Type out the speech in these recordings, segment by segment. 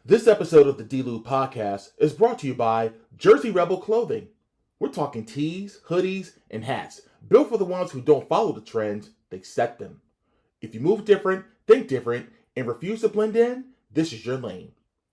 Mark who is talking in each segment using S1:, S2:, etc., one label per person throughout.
S1: This episode of the D-Lew Podcast is brought to you by Jersey Rebel Clothing. We're talking tees, hoodies, and hats, built for the ones who don't follow the trends, they set them. If you move different, think different, and refuse to blend in, this is your lane.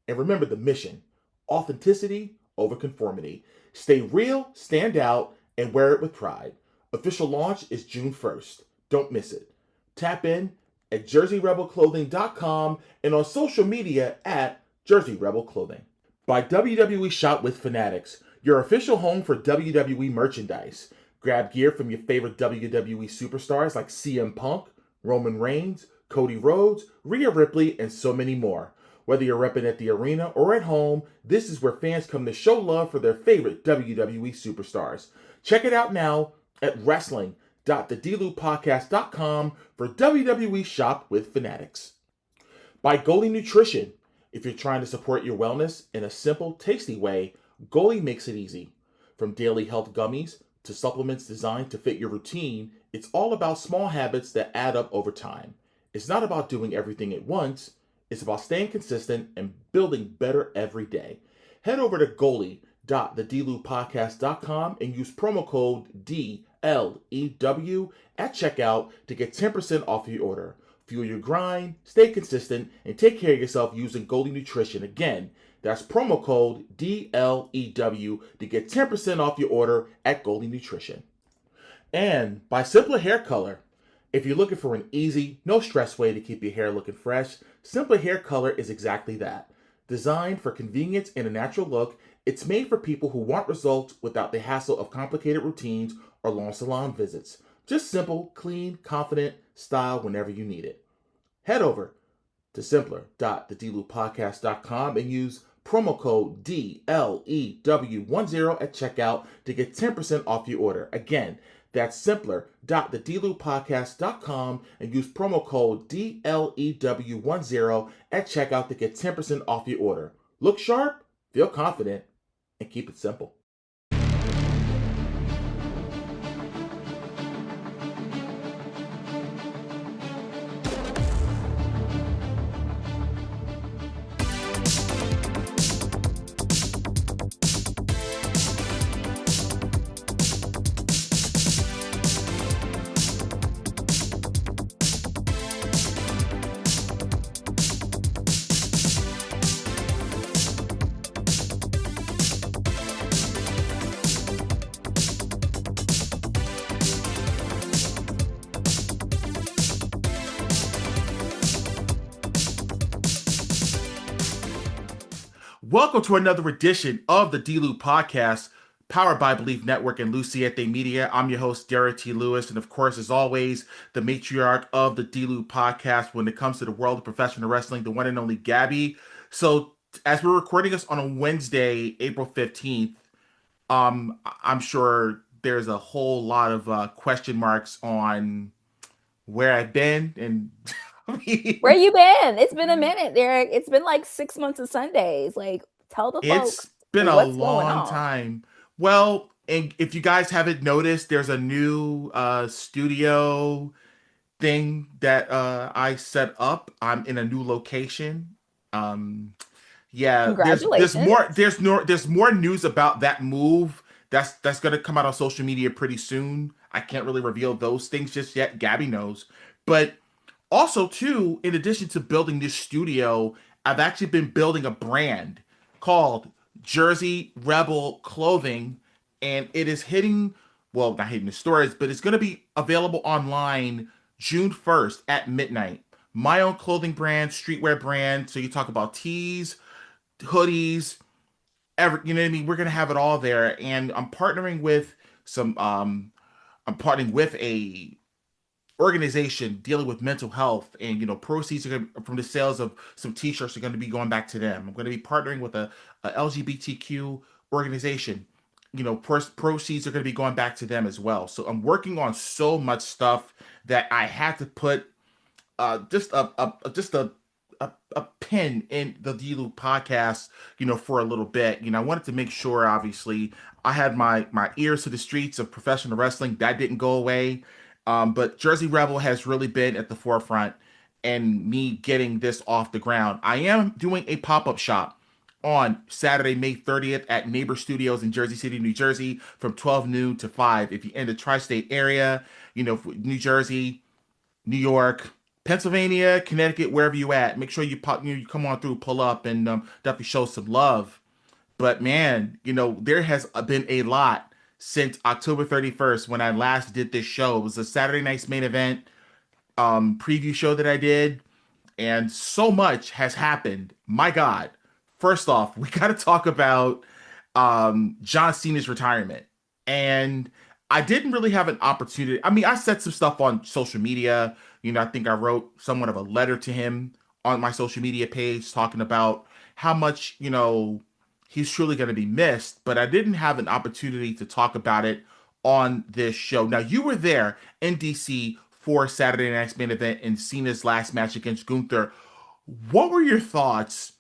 S1: And remember the mission: authenticity over conformity. Stay real, stand out, and wear it with pride. Official launch is June 1st. Don't miss it. Tap in at jerseyrebelclothing.com and on social media at Jersey Rebel Clothing. By WWE Shop with Fanatics, your official home for WWE merchandise. Grab gear from your favorite WWE superstars like CM Punk, Roman Reigns, Cody Rhodes, Rhea Ripley, and so many more. Whether you're repping at the arena or at home, this is where fans come to show love for their favorite WWE superstars. Check it out now at wrestling.thedlewpodcast.com for WWE Shop with Fanatics. By Goalie Nutrition. If you're trying to support your wellness in a simple, tasty way, Goalie makes it easy. From daily health gummies to supplements designed to fit your routine, it's all about small habits that add up over time. It's not about doing everything at once. It's about staying consistent and building better every day. Head over to goalie.thedlewpodcast.com and use promo code DLEW at checkout to get 10% off your order. Fuel your grind, stay consistent, and take care of yourself using Goalie Nutrition. Again, that's promo code DLEW to get 10% off your order at Goalie Nutrition. And by Simpler Hair Color. If you're looking for an easy, no stress way to keep your hair looking fresh, Simpler Hair Color is exactly that. Designed for convenience and a natural look, it's made for people who want results without the hassle of complicated routines or long salon visits. Just simple, clean, confident style whenever you need it. Head over to simpler.thedlewpodcast.com and use promo code DLEW10 at checkout to get 10% off your order. Again, that's simpler.thedlewpodcast.com and use promo code DLEW10 at checkout to get 10% off your order. Look sharp, feel confident, and keep it simple. Welcome to another edition of the D-Lew Podcast, powered by Belief Network and Siete Media. I'm your host, Derrick T. Lewis, and of course, as always, the matriarch of the D-Lew Podcast when it comes to the world of professional wrestling, the one and only Gabi. So, as we're recording this on a Wednesday, April 15th, I'm sure there's a whole lot of question marks on where I've been and
S2: where you been? It's been a minute, Derrick. It's been like 6 months of Sundays. Like, tell the folks
S1: It's been a long time. Well, and if you guys haven't noticed, there's a new studio thing that I set up. I'm in a new location. Yeah,
S2: Congratulations.
S1: there's more news about that move. That's gonna come out on social media pretty soon. I can't really reveal those things just yet. Gabi knows, but also, too, in addition to building this studio, I've actually been building a brand called Jersey Rebel Clothing, and it is not hitting the stores, but it's going to be available online June 1st at midnight. My own clothing brand, streetwear brand. So you talk about tees, hoodies, you know what I mean? We're going to have it all there. And I'm partnering with a organization dealing with mental health, and proceeds from the sales of some t-shirts are going to be going back to them. I'm going to be partnering with a LGBTQ organization. Proceeds are going to be going back to them as well. So I'm working on so much stuff that I had to put just a pin in the D-Lew Podcast, for a little bit. I wanted to make sure, obviously, I had my ears to the streets of professional wrestling. That didn't go away. But Jersey Rebel has really been at the forefront. and me getting this off the ground. I am doing a pop-up shop on Saturday, May 30th at Neighbor Studios in Jersey City, New Jersey from 12 noon to 5. If you're in the tri-state area, New Jersey, New York, Pennsylvania, Connecticut, wherever you at, make sure you pop, you come on through, pull up, and definitely show some love. But man, there has been a lot since October 31st when I last did this show. It was a Saturday night's main event preview show that I did, and so much has happened. My God. First off, we got to talk about John Cena's retirement. And I didn't really have an opportunity. I mean, I said some stuff on social media. I think I wrote somewhat of a letter to him on my social media page talking about how much, he's truly going to be missed. But I didn't have an opportunity to talk about it on this show. Now, you were there in DC for Saturday night's main event in Cena's last match against Gunther. What were your thoughts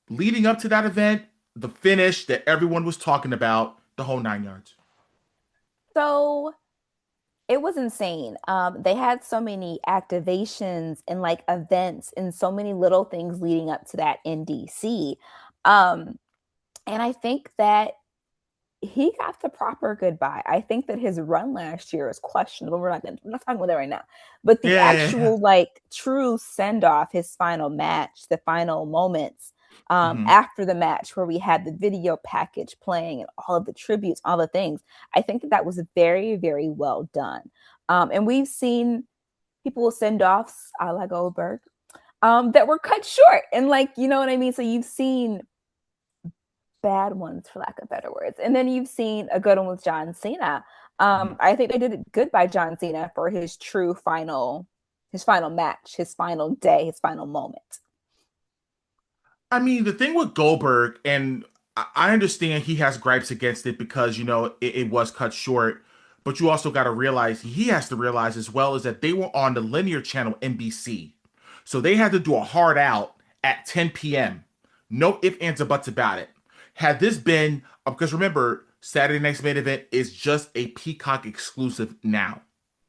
S1: leading up to that event, the finish that everyone was talking about, the whole 9 yards?
S2: So it was insane. They had so many activations and like events and so many little things leading up to that in DC. And I think that he got the proper goodbye. I think that his run last year is questionable. We're not talking about that right now. But the actual like true send off, his final match, the final moments after the match where we had the video package playing and all of the tributes, all the things. I think that was very, very well done. And we've seen people send offs a la Goldberg that were cut short. And like, you know what I mean? So you've seen bad ones, for lack of better words. And then you've seen a good one with John Cena. I think they did it good by John Cena for his true final match, his final day, his final moment.
S1: I mean, the thing with Goldberg, and I understand he has gripes against it because, it was cut short, but you also got to realize, he has to realize as well, is that they were on the linear channel NBC. So they had to do a hard out at 10 p.m. No ifs, ands, or buts about it. Had this been, because remember, Saturday night's main event is just a Peacock exclusive now.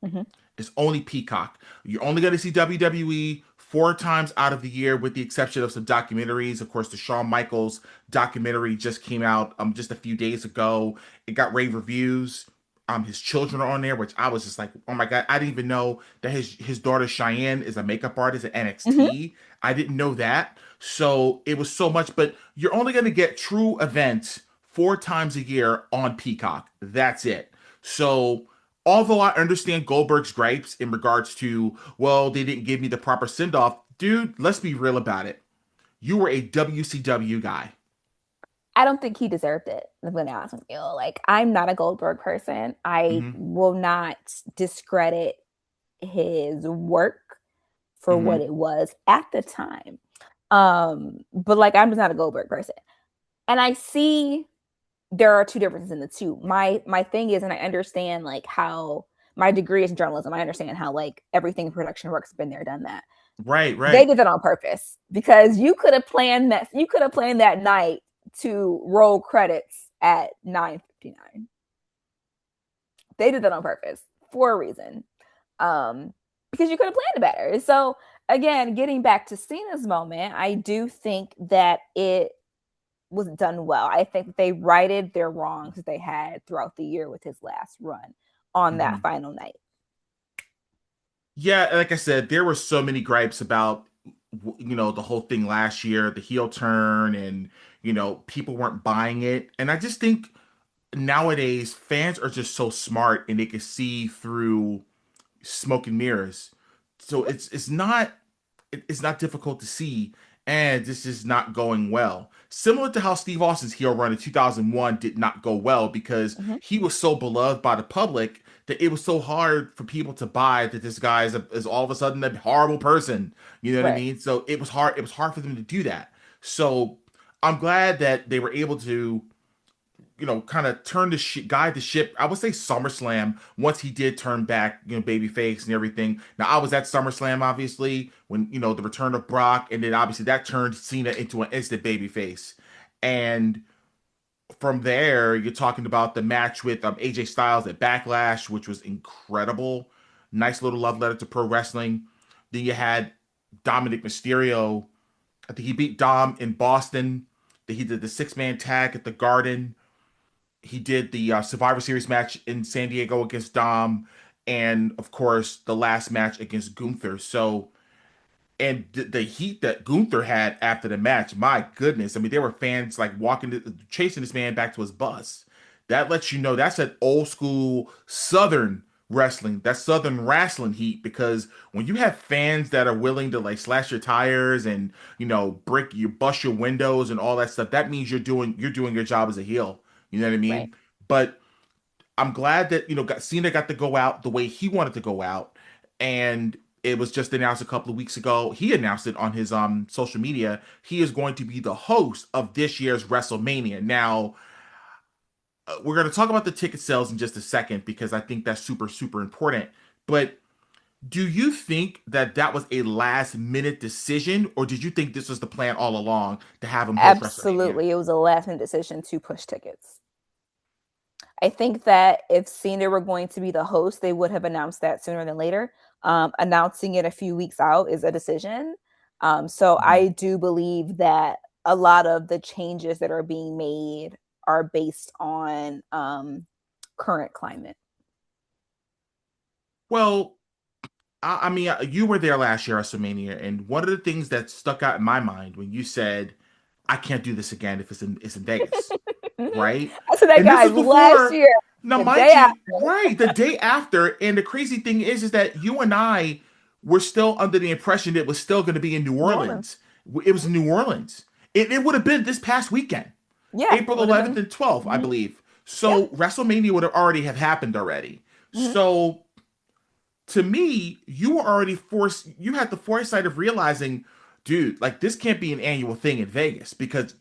S1: Mm-hmm. It's only Peacock. You're only going to see WWE 4 times out of the year, with the exception of some documentaries. Of course, the Shawn Michaels documentary just came out just a few days ago. It got rave reviews. His children are on there, which I was just like, oh my God, I didn't even know that his daughter Cheyenne is a makeup artist at NXT. Mm-hmm. I didn't know that. So it was so much, but you're only going to get true events 4 times a year on Peacock. That's it. So although I understand Goldberg's gripes in regards to, well, they didn't give me the proper send-off, dude, let's be real about it. You were a WCW guy.
S2: I don't think he deserved it. I'm going to be honest with you. Like, I'm not a Goldberg person. I will not discredit his work for what it was at the time. But like, I'm just not a Goldberg person. And I see there are 2 differences in the two. My thing is, and I understand like how my degree is in journalism. I understand how like everything in production works, has been there, done that.
S1: Right.
S2: They did that on purpose because you could have planned that. You could have planned that night to roll credits at 9:59. They did that on purpose for a reason, because you could have planned it better. So again, getting back to Cena's moment, I do think that it was done well. I think they righted their wrongs that they had throughout the year with his last run on that final night.
S1: Yeah, like I said, there were so many gripes about, the whole thing last year, the heel turn, and, people weren't buying it. And I just think nowadays fans are just so smart and they can see through smoke and mirrors. So it's not difficult to see, and this is not going well. Similar to how Steve Austin's heel run in 2001 did not go well because he was so beloved by the public that it was so hard for people to buy that this guy is all of a sudden a horrible person. You know what I mean? So it was hard. It was hard for them to do that. So I'm glad that they were able to, kind of guide the ship. I would say SummerSlam, once he did turn back, babyface and everything. Now, I was at SummerSlam, obviously, when, the return of Brock, and then obviously that turned Cena into an instant babyface. And from there, you're talking about the match with AJ Styles at Backlash, which was incredible. Nice little love letter to pro wrestling. Then you had Dominic Mysterio. I think he beat Dom in Boston. That he did the 6-man tag at the Garden. He did the Survivor Series match in San Diego against Dom, and of course the last match against Gunther. So, and the heat that Gunther had after the match, my goodness! I mean, there were fans like chasing this man back to his bus. That lets you know that's an old school Southern wrestling. That's Southern wrestling heat, because when you have fans that are willing to like slash your tires and bust your windows and all that stuff, that means you're doing your job as a heel. You know what I
S2: Right.
S1: mean? But I'm glad that Cena got to go out the way he wanted to go out, and it was just announced a couple of weeks ago. He announced it on his social media. He is going to be the host of this year's WrestleMania. Now, we're going to talk about the ticket sales in just a second because I think that's super super important. But do you think that that was a last minute decision, or did you think this was the plan all along to have him host WrestleMania?
S2: Absolutely. It was a last minute decision to push tickets. I think that if Cena were going to be the host, they would have announced that sooner than later. Announcing it a few weeks out is a decision. So
S1: Mhm.
S2: I do believe that a lot of the changes that are being made are based on current climate.
S1: Well, I mean, you were there last year at WrestleMania, and one of the things that stuck out in my mind when you said, "I can't do this again if it's in Vegas," right?
S2: I said that
S1: And this
S2: guy
S1: was
S2: last
S1: before.
S2: year,
S1: Now,
S2: the
S1: mind
S2: day
S1: you,
S2: after.
S1: right, the day after, and the crazy thing is that you and I were still under the impression it was still going to be in New
S2: New Orleans.
S1: Orleans. It was in New Orleans. It would have been this past weekend,
S2: Yeah, it
S1: April
S2: would have
S1: 11th
S2: been.
S1: and 12th, I
S2: Mm-hmm.
S1: believe.
S2: Yep.
S1: So WrestleMania would have happened already.
S2: Mm-hmm.
S1: So to me, you were already forced. You had the foresight of realizing, dude, like this can't be an annual thing in Vegas because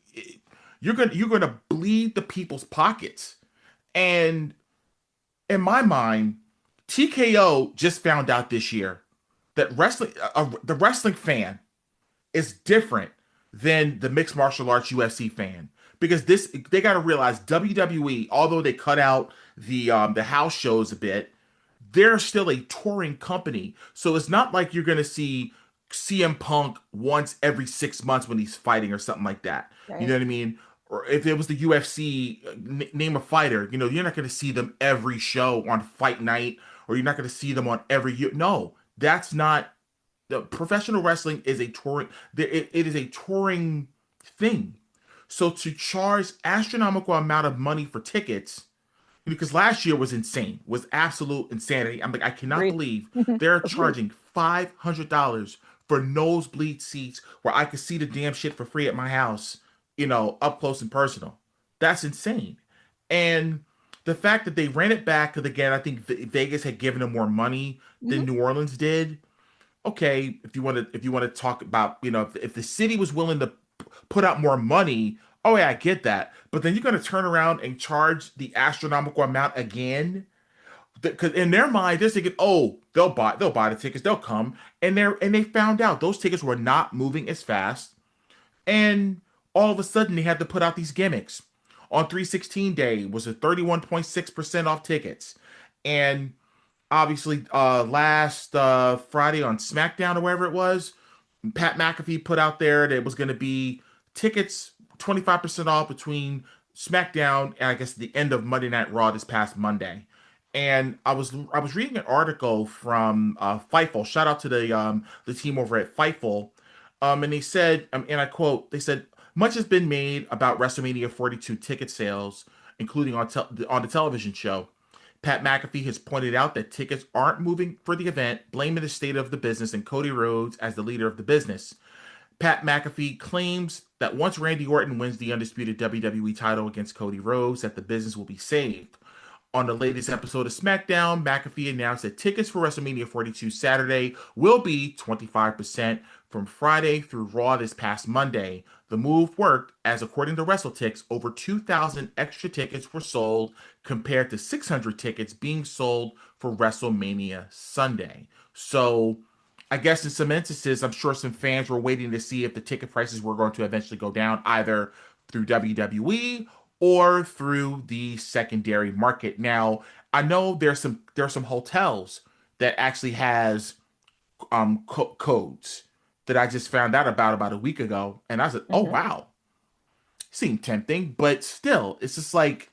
S1: you're gonna bleed the people's pockets. And in my mind, TKO just found out this year that the wrestling fan is different than the mixed martial arts UFC fan, because this they got to realize WWE, although they cut out the house shows a bit, they're still a touring company. So it's not like you're gonna see CM Punk once every 6 months when he's fighting or something like that. You know
S2: Right.
S1: what I mean? Or if it was the UFC, name a fighter, you're not gonna see them every show on fight night, or you're not gonna see them on no, that's not the professional wrestling is a touring. It is a touring thing. So to charge astronomical amount of money for tickets, because last year was insane, was absolute insanity. I'm like, I cannot
S2: Agreed.
S1: believe they're
S2: Agreed.
S1: charging $500 for nosebleed seats where I could see the damn shit for free at my house, up close and personal. That's insane. And the fact that they ran it back, because again, I think Vegas had given them more money
S2: Mm-hmm.
S1: than New Orleans did. Okay, if you want to talk about, if the city was willing to put out more money, oh yeah, I get that. But then you're going to turn around and charge the astronomical amount again, because in their mind they're thinking, oh, they'll buy the tickets, they'll come, and they found out those tickets were not moving as fast, and all of a sudden they had to put out these gimmicks. On 316 day was a 31.6% off tickets, and obviously last Friday on SmackDown or wherever it was, Pat McAfee put out there that it was going to be tickets 25% off between SmackDown and I guess the end of Monday Night Raw this past Monday. And I was reading an article from Fightful. Shout out to the team over at Fightful. And they said, and I quote, they said, much has been made about WrestleMania 42 ticket sales, including on the television show. Pat McAfee has pointed out that tickets aren't moving for the event, blaming the state of the business and Cody Rhodes as the leader of the business. Pat McAfee claims that once Randy Orton wins the undisputed WWE title against Cody Rhodes, that the business will be saved. On the latest episode of SmackDown, McAfee announced that tickets for WrestleMania 42 Saturday will be 25% from Friday through Raw this past Monday. The move worked as, according to WrestleTix, over 2,000 extra tickets were sold compared to 600 tickets being sold for WrestleMania Sunday. So, I guess in some instances, I'm sure some fans were waiting to see if the ticket prices were going to eventually go down, either through WWE or through the secondary market. Now, I know there are some hotels that actually has codes that I just found out about a week ago, and I said, "Oh
S2: Mhm.
S1: wow, seemed tempting," but still, it's just like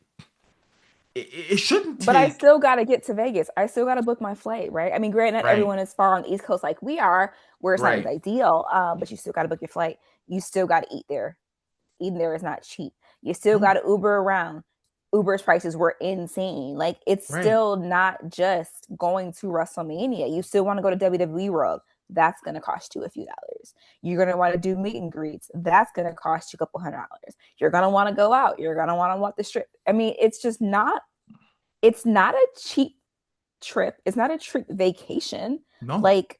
S1: it shouldn't
S2: But I
S1: take
S2: still got to get to Vegas. I still got to book my flight, right? I mean, granted, not
S1: right,
S2: everyone is far on the East Coast like we are, where it's not as
S1: right,
S2: ideal, but you still got to book your flight. You still got to eat there. Eating there is not cheap. You still
S1: no,
S2: got to Uber around. Uber's prices were insane. Like, it's
S1: right,
S2: still not just going to WrestleMania. You still want to go to WWE World. That's going to cost you a few dollars. You're going to want to do meet and greets. That's going to cost you a couple $100. You're going to want to go out. You're going to want to walk the strip. I mean, it's not a cheap trip. It's not a trip vacation.
S1: no,
S2: Like,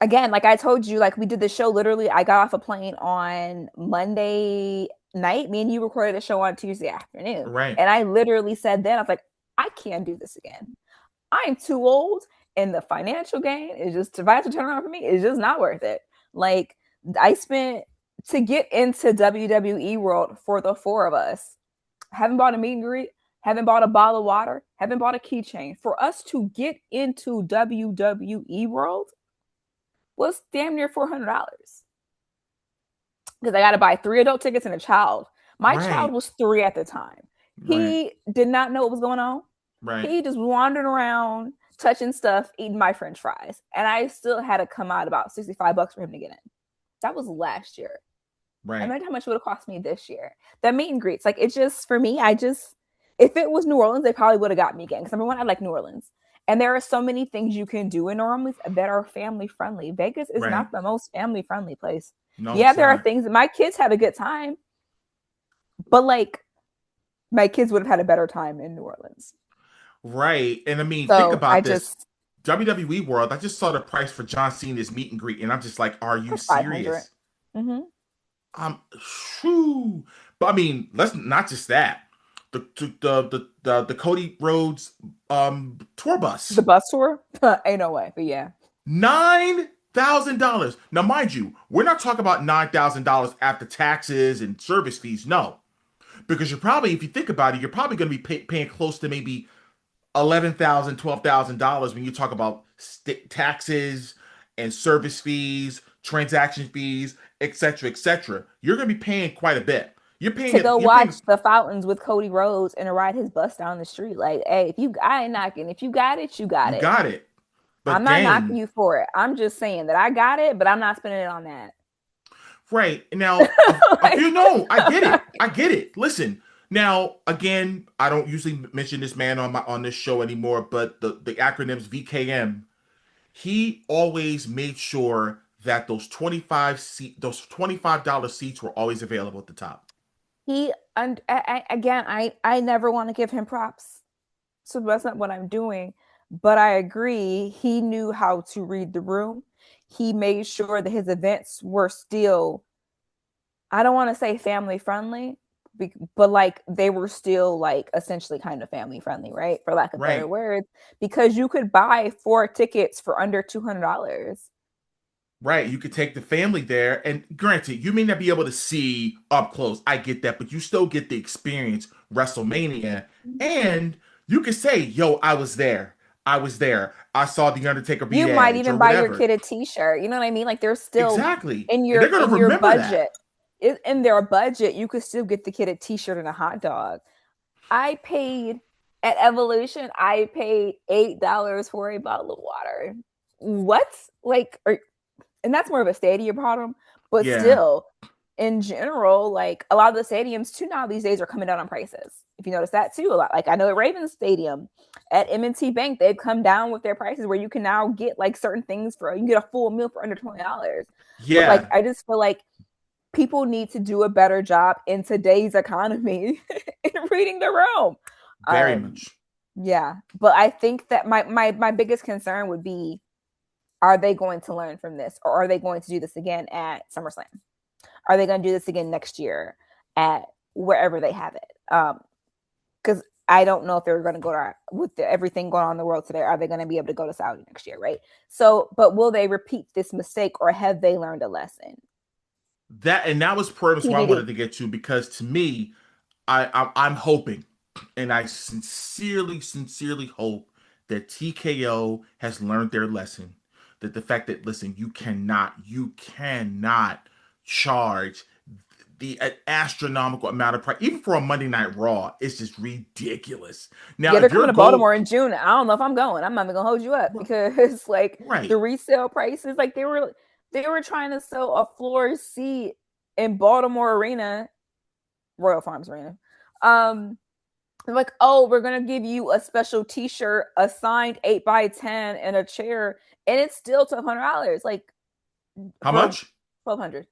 S2: again, like I told you, like we did the show literally. I got off a plane on Monday night. Me and you recorded the show on Tuesday afternoon.
S1: right,
S2: And I literally said then, I was like, I can't do this again. I'm too old, and the financial gain is just to financial turnaround for me is just not worth it. Like, I spent to get into WWE World for the four of us. Haven't bought a meet and greet, haven't bought a bottle of water, haven't bought a keychain. For us to get into WWE World was damn near $400 because I got to buy 3 adult tickets and a child. My child
S1: right,
S2: was 3 at the time.
S1: right,
S2: He did not know what was going on.
S1: right,
S2: He just wandered around, touching stuff, eating my French fries, and I still had to come out about $65 for him to get in. That was last year.
S1: right.
S2: Imagine how much it would have cost me this year. That meet and greets, like, it just for me, if it was New Orleans, they probably would have got me again. Because number one, I like New Orleans. And there are so many things you can do in New Orleans that are family friendly. Vegas is
S1: Right.
S2: not the most family friendly place.
S1: No,
S2: Yeah,
S1: it's
S2: there are
S1: not.
S2: things that my kids had a good time, but like my kids would have had a better time in New Orleans.
S1: Right. And I mean, think
S2: So I
S1: about this.
S2: just
S1: WWE World, I just saw the price for John Cena's meet and greet, and I'm just like, are you
S2: for 500.
S1: serious?
S2: Mm-hmm.
S1: Shoo. But I mean, let's not just that. The Cody Rhodes tour
S2: The
S1: bus.
S2: bus tour, ain't no way. But yeah,
S1: $9,000. Now, mind you, we're not talking about $9,000 after taxes and service fees. No. Because you're probably, if you think about it, you're probably going to be paying close to maybe $11,000, $12,000 when you talk about taxes and service fees, transaction fees, etc., etc. You're going to be paying quite a bit. You're paying
S2: to
S1: it.
S2: go
S1: You're paying.
S2: watch the fountains with Cody Rhodes and to ride his bus down the street. Like, hey, if you, I ain't knocking. If you got it, you got
S1: You
S2: it.
S1: got it.
S2: I'm
S1: But
S2: not knocking
S1: dang,
S2: you for it. I'm just saying that I got it, but I'm not spending it on that.
S1: right now, a
S2: Like,
S1: few. No, I get it. I get it. Listen. Now, again, I don't usually mention this man on this show anymore, but the acronyms VKM, he always made sure that those $25 seats were always available at the top.
S2: he and again, I never want to give him props, so that's not what I'm doing. But I agree, he knew how to read the room. He made sure that his events were still, I don't want to say family friendly, but like they were still like essentially kind of family friendly, right? For lack of better
S1: Right.
S2: words, because you could buy 4 tickets for under $200.
S1: Right. You could take the family there, and granted, you may not be able to see up close. I get that, but you still get the experience WrestleMania, and you could say, "Yo, I was there. I was there. I saw the Undertaker beat
S2: You might
S1: Edge or
S2: even buy your
S1: whatever."
S2: kid a T-shirt. You know what I mean? Like, there's still
S1: Exactly,
S2: in
S1: and
S2: your
S1: they're gonna
S2: in your
S1: remember that.
S2: budget, in their budget, you could still get the kid a T-shirt and a hot dog. I paid at Evolution. I paid $8 for a bottle of water. What? Like, and that's more of a stadium problem, but
S1: Yeah.
S2: still, in general, like a lot of the stadiums too now these days are coming down on prices. If you notice that too, a lot. Like I know at Ravens Stadium, at M&T Bank, they've come down with their prices where you can now get like certain things for, you can get a full meal for under $20. But like
S1: Yeah.
S2: I just feel like people need to do a better job in today's economy in reading the room.
S1: Very
S2: Um,
S1: much.
S2: yeah, but I think that my biggest concern would be, are they going to learn from this, or are they going to do this again at SummerSlam? Are they going to do this again next year at wherever they have it? Because I don't know if they're going to go to, with everything going on in the world today, are they going to be able to go to Saudi next year, right? So, but will they repeat this mistake, or have they learned a lesson?
S1: That was pretty much what I
S2: TBD.
S1: wanted to get to, because to me, I'm hoping, and I sincerely hope that TKO has learned their lesson. that the fact that, listen, you cannot charge the an astronomical amount of price, even for a Monday Night Raw. It's just ridiculous. Now,
S2: Yeah, they're
S1: if your
S2: coming to
S1: goal,
S2: Baltimore in June. I don't know if I'm going. I'm not even gonna hold you up because like
S1: right?
S2: the resale prices, like they were trying to sell a floor seat in Baltimore Arena, Royal Farms Arena. Like, oh, we're gonna give you a special T-shirt, a signed 8x10, and a chair, and it's still $1,200. Like
S1: How
S2: for
S1: much?
S2: 1,200.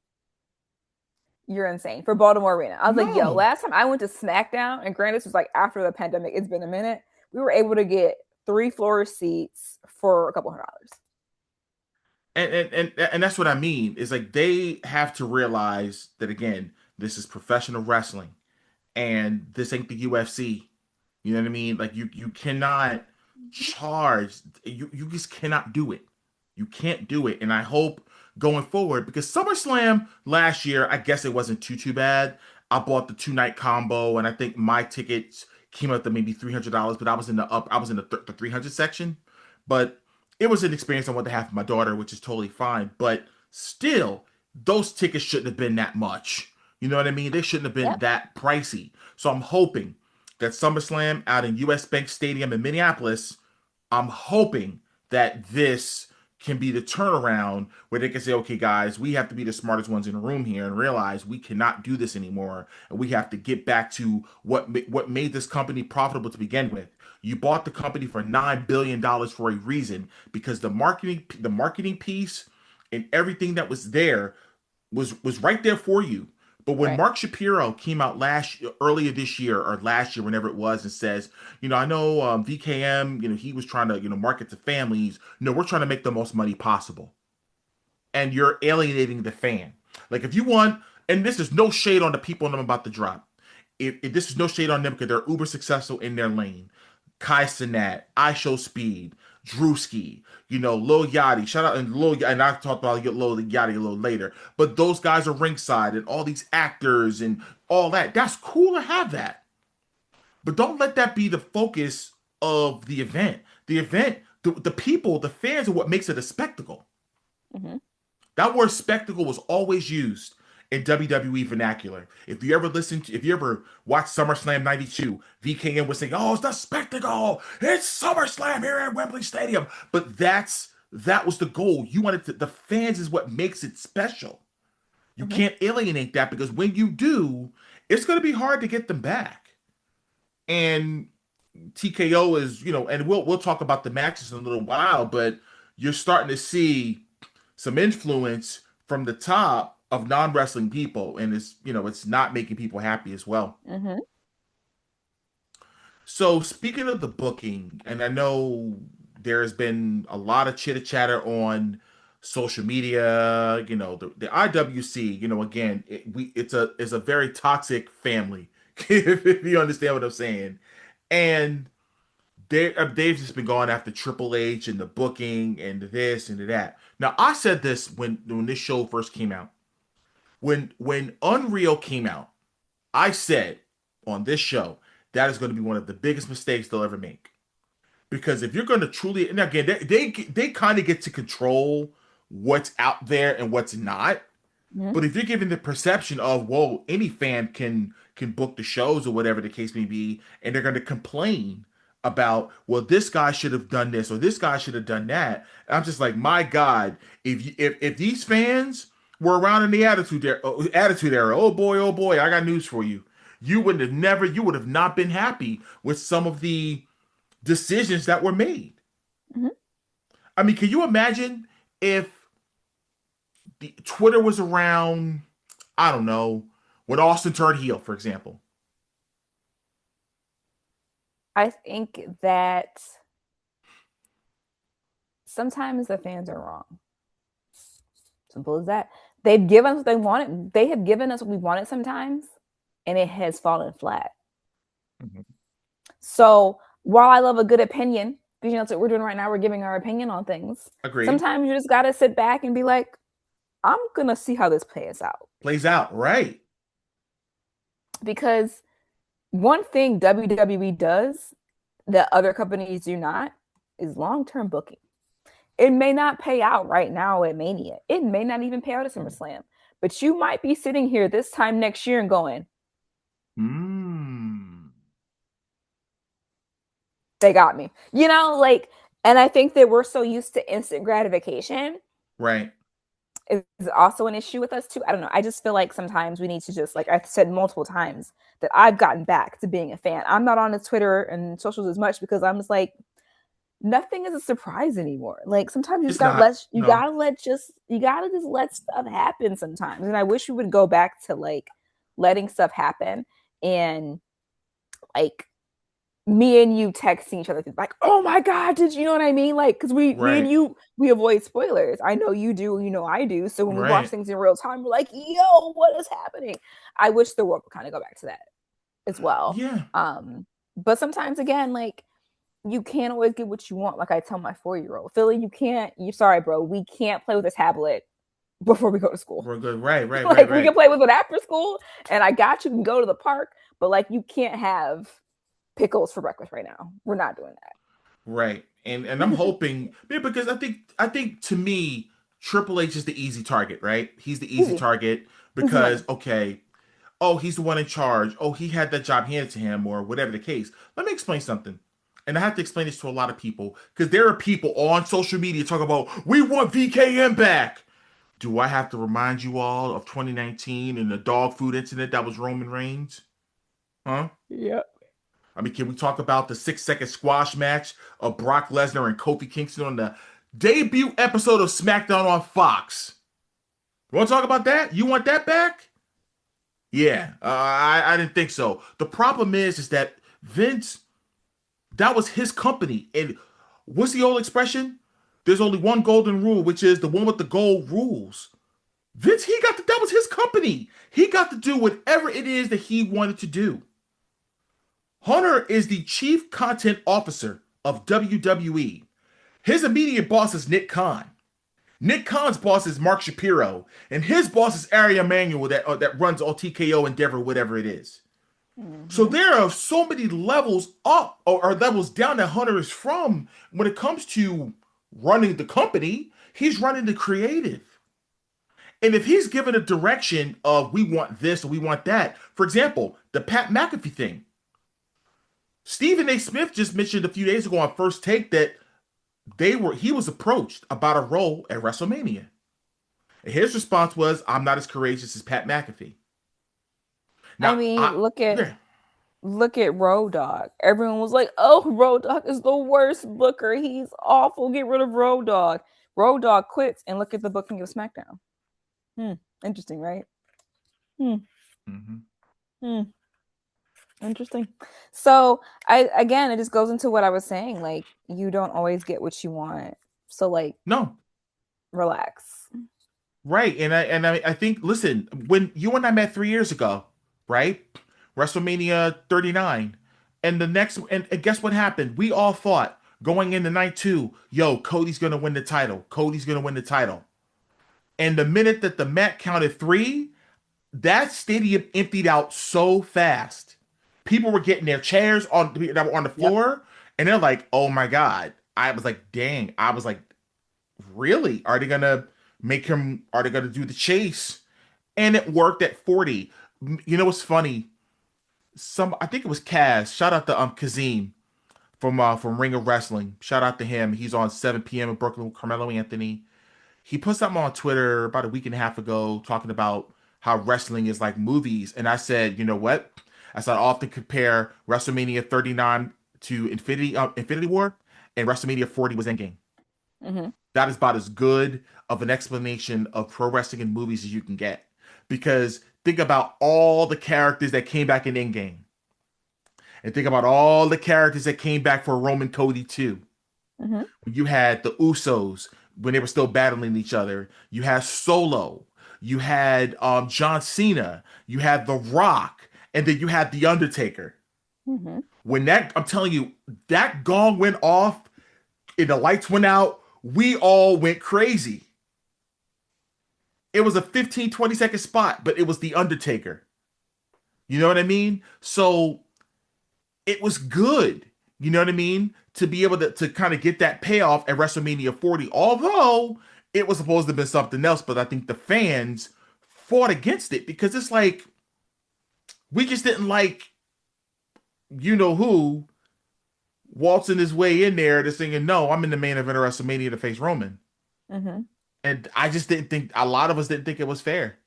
S2: You're insane for Baltimore Arena. I was like, yo,
S1: No.
S2: last time I went to SmackDown, and granted, this was like after the pandemic, it's been a minute. We were able to get 3 floor seats for a couple $100.
S1: And that's what I mean. Is like they have to realize that, again, this is professional wrestling, and this ain't the UFC. You know what I mean? Like you cannot charge. You just cannot do it. You can't do it. And I hope going forward, because SummerSlam last year, I guess it wasn't too bad. I bought the 2 night combo, and I think my tickets came out to maybe $300, but I was in the 300 section. But it was an experience I wanted to have for my daughter, which is totally fine. But still, those tickets shouldn't have been that much. You know what I mean? They shouldn't have been
S2: Yep.
S1: that pricey. So I'm hoping that SummerSlam out in US Bank Stadium in Minneapolis, I'm hoping that this can be the turnaround where they can say, okay, guys, we have to be the smartest ones in the room here and realize we cannot do this anymore. And we have to get back to what made this company profitable to begin with. You bought the company for $9 billion for a reason, because the marketing piece and everything that was there was right there for you. But when
S2: Right.
S1: Mark Shapiro came out earlier this year or last year, whenever it was, and says, I know VKM, he was trying to, market to families. No, we're trying to make the most money possible, and you're alienating the fan. Like if you want, and this is no shade on the people I'm about to drop. If this is no shade on them because they're uber successful in their lane. Kai Sinat, I Show Speed, Drewski, Lil Yachty. Shout out, and I talked about Lil Yachty a little later. But those guys are ringside, and all these actors and all that. That's cool to have that. But don't let that be the focus of the event. The event, the people, the fans are what makes it a spectacle.
S2: Mm-hmm.
S1: That word spectacle was always used in WWE vernacular. If you ever watched SummerSlam '92, VKM was saying, "Oh, it's the spectacle. It's SummerSlam here at Wembley Stadium." But that was the goal. You wanted the fans is what makes it special. You
S2: Mm-hmm.
S1: can't alienate that, because when you do, it's going to be hard to get them back. And TKO is, and we'll talk about the matches in a little while, but you're starting to see some influence from the top of non-wrestling people, and it's not making people happy as well.
S2: Mm-hmm.
S1: So speaking of the booking, and I know there has been a lot of chitter chatter on social media, the IWC, again, it's a very toxic family, if you understand what I'm saying. And they've just been going after Triple H and the booking and this and that. Now, I said this when this show first came out. When Unreal came out, I said on this show that is going to be one of the biggest mistakes they'll ever make. Because if you're going to truly, and again, they kind of get to control what's out there and what's not.
S2: Mm-hmm.
S1: But if you're given the perception of, well, any fan can book the shows or whatever the case may be, and they're going to complain about, well, this guy should have done this or this guy should have done that. I'm just like, my God, if these fans were around in the attitude era, oh boy, I got news for you. You would have not been happy with some of the decisions that were made.
S2: Mm-hmm.
S1: I mean, can you imagine if Twitter was around, I don't know, when Austin turned heel, for example?
S2: I think that sometimes the fans are wrong. Simple as that. They've given us what they wanted. They have given us what we wanted sometimes, and it has fallen flat.
S1: Mm-hmm.
S2: So while I love a good opinion, because that's what we're doing right now, we're giving our opinion on things.
S1: Agreed.
S2: Sometimes you just got to sit back and be like, I'm going to see how this plays out.
S1: Right.
S2: Because one thing WWE does that other companies do not is long-term booking. It may not pay out right now at Mania. It may not even pay out at SummerSlam. But you might be sitting here this time next year and going, they got me. You know, like, and I think that we're so used to instant gratification.
S1: Right.
S2: Is also an issue with us too. I don't know. I just feel like sometimes we need to just, like I've said multiple times, that I've gotten back to being a fan. I'm not on the Twitter and socials as much because I'm just like, nothing is a surprise anymore. Like sometimes you just gotta just let stuff happen sometimes. And I wish we would go back to like letting stuff happen, and like me and you texting each other like, oh my god, did you know what I mean? Like, because me and you, we avoid spoilers. I know you do, you know I do. So when we watch things in real time, we're like, yo, what is happening? I wish the world would kind of go back to that as well.
S1: Yeah.
S2: But sometimes again, like, you can't always get what you want. Like I tell my 4-year-old, Philly, you're sorry, bro. We can't play with a tablet before we go to school.
S1: We're good. Right.
S2: Like we can play with it after school, and I got you, can go to the park, but like you can't have pickles for breakfast right now. We're not doing that.
S1: Right. And I'm hoping, because I think to me, Triple H is the easy target, right? He's the easy target because, okay, oh, he's the one in charge. Oh, he had that job handed to him, or whatever the case. Let me explain something. And I have to explain this to a lot of people, because there are people on social media talking about, we want VKM back. Do I have to remind you all of 2019 and the dog food incident that was Roman Reigns? Huh?
S2: Yep.
S1: I mean, can we talk about the 6-second squash match of Brock Lesnar and Kofi Kingston on the debut episode of SmackDown on Fox? You want to talk about that? You want that back? Yeah, I didn't think so. The problem is that Vince, that was his company. And what's the old expression? There's only one golden rule, which is the one with the gold rules. Vince, that was his company. He got to do whatever it is that he wanted to do. Hunter is the chief content officer of WWE. His immediate boss is Nick Khan. Nick Khan's boss is Mark Shapiro, and his boss is Ari Emanuel that runs all TKO Endeavor, whatever it is. Mm-hmm. So there are so many levels up or levels down that Hunter is from when it comes to running the company. He's running the creative. And if he's given a direction of we want this or we want that, for example, the Pat McAfee thing. Stephen A. Smith just mentioned a few days ago on First Take that he was approached about a role at WrestleMania. And his response was, I'm not as courageous as Pat McAfee.
S2: Now, I mean, look at Road Dogg. Everyone was like, oh, Road Dogg is the worst booker. He's awful. Get rid of Road Dogg. Road Dogg quits, and look at the booking of SmackDown. Interesting, right? Interesting. So it just goes into what I was saying. Like, you don't always get what you want. So like,
S1: no,
S2: relax.
S1: Right. And I think, listen, when you and I met 3 years ago, right? WrestleMania 39. And and guess what happened? We all thought going into night 2, yo, Cody's gonna win the title. Cody's gonna win the title. And the minute that the mat counted 3, that stadium emptied out so fast. People were getting their chairs that were on the floor, and they're like, "Oh my god!" I was like, "Dang!" I was like, "Really? Are they gonna make him? Are they gonna do the chase?" And it worked at 40. You know what's funny? I think it was Kaz. Shout out to Kazim from Ring of Wrestling. Shout out to him. He's on 7 p.m. in Brooklyn with Carmelo Anthony. He put something on Twitter about a week and a half ago talking about how wrestling is like movies, and I said, you know what? I often compare WrestleMania 39 to Infinity War, and WrestleMania 40 was Endgame. Mm-hmm. That is about as good of an explanation of pro wrestling and movies as you can get. Because think about all the characters that came back in Endgame. And think about all the characters that came back for Roman Cody too. Mm-hmm. You had the Usos when they were still battling each other. You had Solo. You had John Cena. You had The Rock. And then you had The Undertaker. Mm-hmm. When I'm telling you, that gong went off and the lights went out, we all went crazy. It was a 15, 20-second spot, but it was The Undertaker. You know what I mean? So it was good. You know what I mean? To be able to kind of get that payoff at WrestleMania 40, although it was supposed to have been something else, but I think the fans fought against it because it's like we just didn't like you know who waltzing his way in there to singing, no, I'm in the main event of WrestleMania to face Roman.
S2: Mm-hmm.
S1: And I just didn't think, a lot of us didn't think it was fair.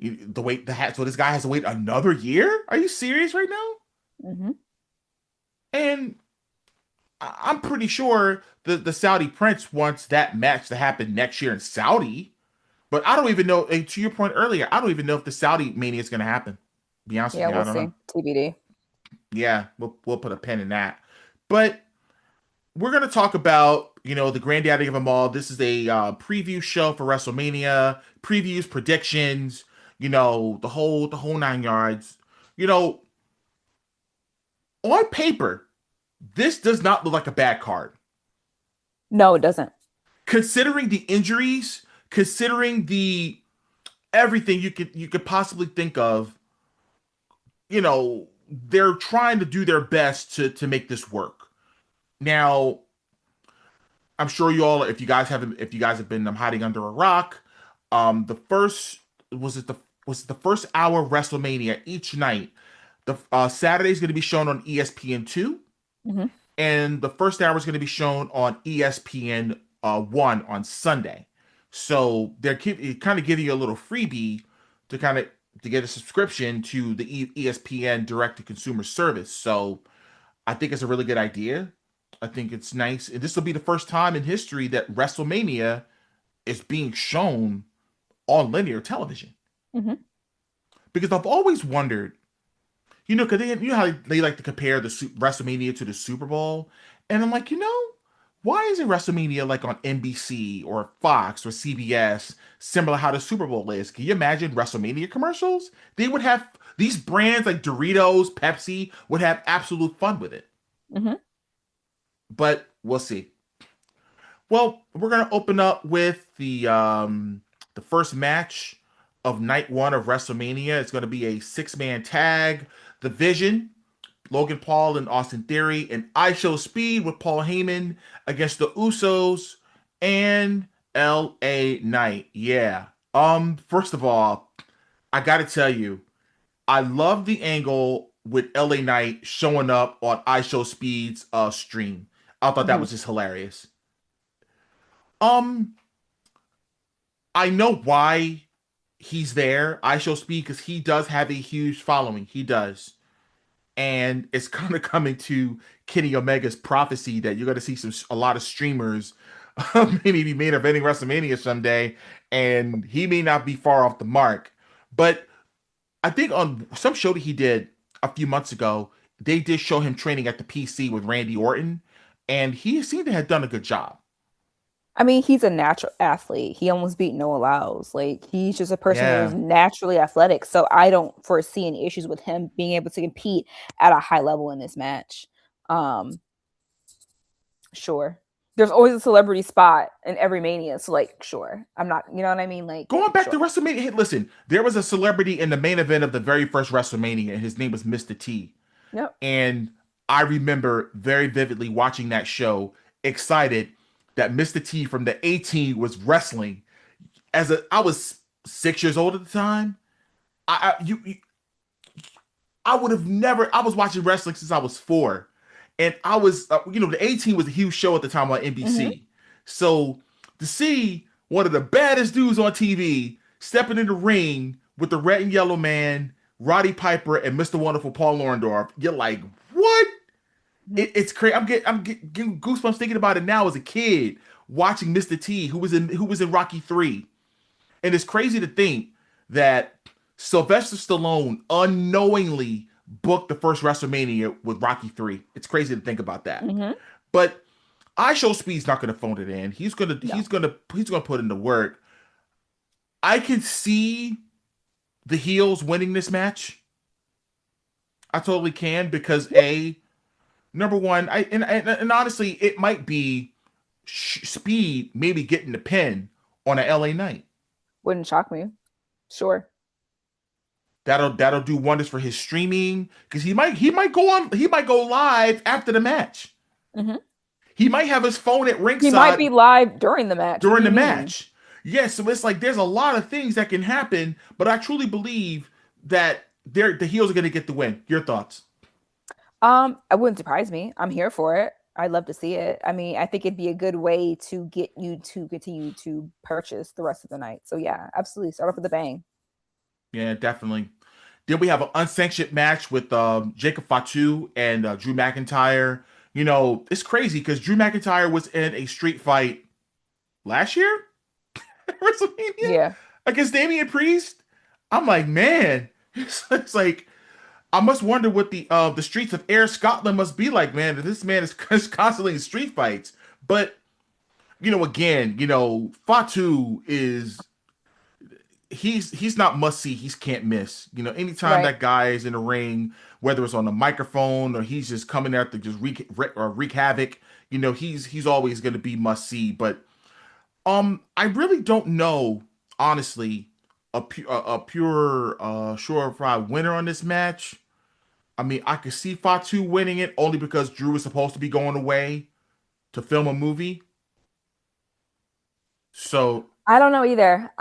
S1: The wait, so this guy has to wait another year? Are you serious right now?
S2: Mm-hmm.
S1: And I'm pretty sure the Saudi Prince wants that match to happen next year in Saudi. But I don't even know, and to your point earlier, I don't even know if the Saudi Mania is going to happen. To be honest with
S2: Yeah,
S1: you, I
S2: we'll
S1: don't
S2: see.
S1: know.
S2: TBD.
S1: Yeah, we'll put a pin in that. But we're going to talk about, the granddaddy of them all. This is a preview show for WrestleMania, previews, predictions, the whole 9 yards. You know, on paper, this does not look like a bad card.
S2: No, it doesn't.
S1: Considering the injuries, considering the everything you could possibly think of, they're trying to do their best to make this work. Now, I'm sure you all, if you guys have been hiding under a rock, the first was it the first hour of WrestleMania each night. The Saturday is going to be shown on ESPN 2,
S2: Mm-hmm.
S1: and the first hour is going to be shown on ESPN 1 on Sunday. So they're kind of giving you a little freebie to get a subscription to the ESPN direct to consumer service. So I think it's a really good idea. I think it's nice. And this will be the first time in history that WrestleMania is being shown on linear television.
S2: Mm-hmm.
S1: Because I've always wondered, because how they like to compare the WrestleMania to the Super Bowl, and I'm like, why isn't WrestleMania like on NBC or Fox or CBS, similar how the Super Bowl is? Can you imagine WrestleMania commercials? They would have these brands like Doritos, Pepsi would have absolute fun with it.
S2: Mm-hmm.
S1: But we'll see. Well, we're gonna open up with the first match of night one of WrestleMania. It's gonna be a 6-man tag. The Vision, Logan Paul and Austin Theory, and I Show Speed with Paul Heyman against the Usos and LA Knight. Yeah. First of all, I gotta tell you, I love the angle with LA Knight showing up on I Show Speed's stream. I thought that
S2: Mm-hmm.
S1: was just hilarious. Um, I know why he's there, I Show Speed, because he does have a huge following. He does. And it's kind of coming to Kenny Omega's prophecy that you're going to see a lot of streamers maybe be main eventing WrestleMania someday, and he may not be far off the mark. But I think on some show that he did a few months ago, they did show him training at the PC with Randy Orton, and he seemed to have done a good job.
S2: I mean, he's a natural athlete. He almost beat Noah Lyles. Like, he's just a person who's
S1: Yeah.
S2: naturally athletic. So I don't foresee any issues with him being able to compete at a high level in this match. Um, sure. There's always a celebrity spot in every Mania. So, like, sure. I'm not, you know what I mean? Like,
S1: Going back
S2: sure.
S1: to WrestleMania, hey, listen, there was a celebrity in the main event of the very first WrestleMania, and his name was Mr. T.
S2: Yep.
S1: And I remember very vividly watching that show, excited that Mr. T from the A-Team was wrestling. I was 6 years old at the time. I would have never. I was watching wrestling since I was 4, and I was, the A-Team was a huge show at the time on NBC.
S2: Mm-hmm.
S1: So to see one of the baddest dudes on TV stepping in the ring with the red and yellow man, Roddy Piper, and Mr. Wonderful Paul Orndorff, you're like, what? It's crazy. I'm getting goosebumps thinking about it now as a kid watching Mr. T, who was in Rocky 3. And it's crazy to think that Sylvester Stallone unknowingly booked the first WrestleMania with Rocky 3. It's crazy to think about that.
S2: Mm-hmm.
S1: But I Show Speed's not going to phone it in. He's going to
S2: No.
S1: he's going to put in the work. I can see the heels winning this match. I totally can, because number one, and honestly, it might be Speed maybe getting the pin on a LA Knight.
S2: Wouldn't shock me. Sure.
S1: That'll do wonders for his streaming because he might go live after the match.
S2: Hmm.
S1: He might have his phone at
S2: He might
S1: ringside
S2: be live during the match. What do
S1: during
S2: you
S1: the
S2: mean?
S1: match. Yes, so it's like there's a lot of things that can happen, but I truly believe that the heels are going to get the win. Your thoughts?
S2: It wouldn't surprise me. I'm here for it. I'd love to see it. I mean, I think it'd be a good way to get you to continue to purchase the rest of the night. So yeah, absolutely. Start off with a bang.
S1: Yeah, definitely. Then we have an unsanctioned match with Jacob Fatu and Drew McIntyre. It's crazy because Drew McIntyre was in a street fight last year at WrestleMania
S2: Yeah.
S1: against Damian Priest. I'm like, man, it's like I must wonder what the streets of Air Scotland must be like, man. That this man is constantly in street fights. But again, Fatu is he's not must see. He's can't miss. Anytime
S2: Right.
S1: that guy is in the ring, whether it's on the microphone or he's just coming out to just wreak havoc, he's always going to be must see. But I really don't know, honestly, a pure surefire winner on this match. I mean, I could see Fatu winning it only because Drew is supposed to be going away to film a movie. So
S2: I don't know either.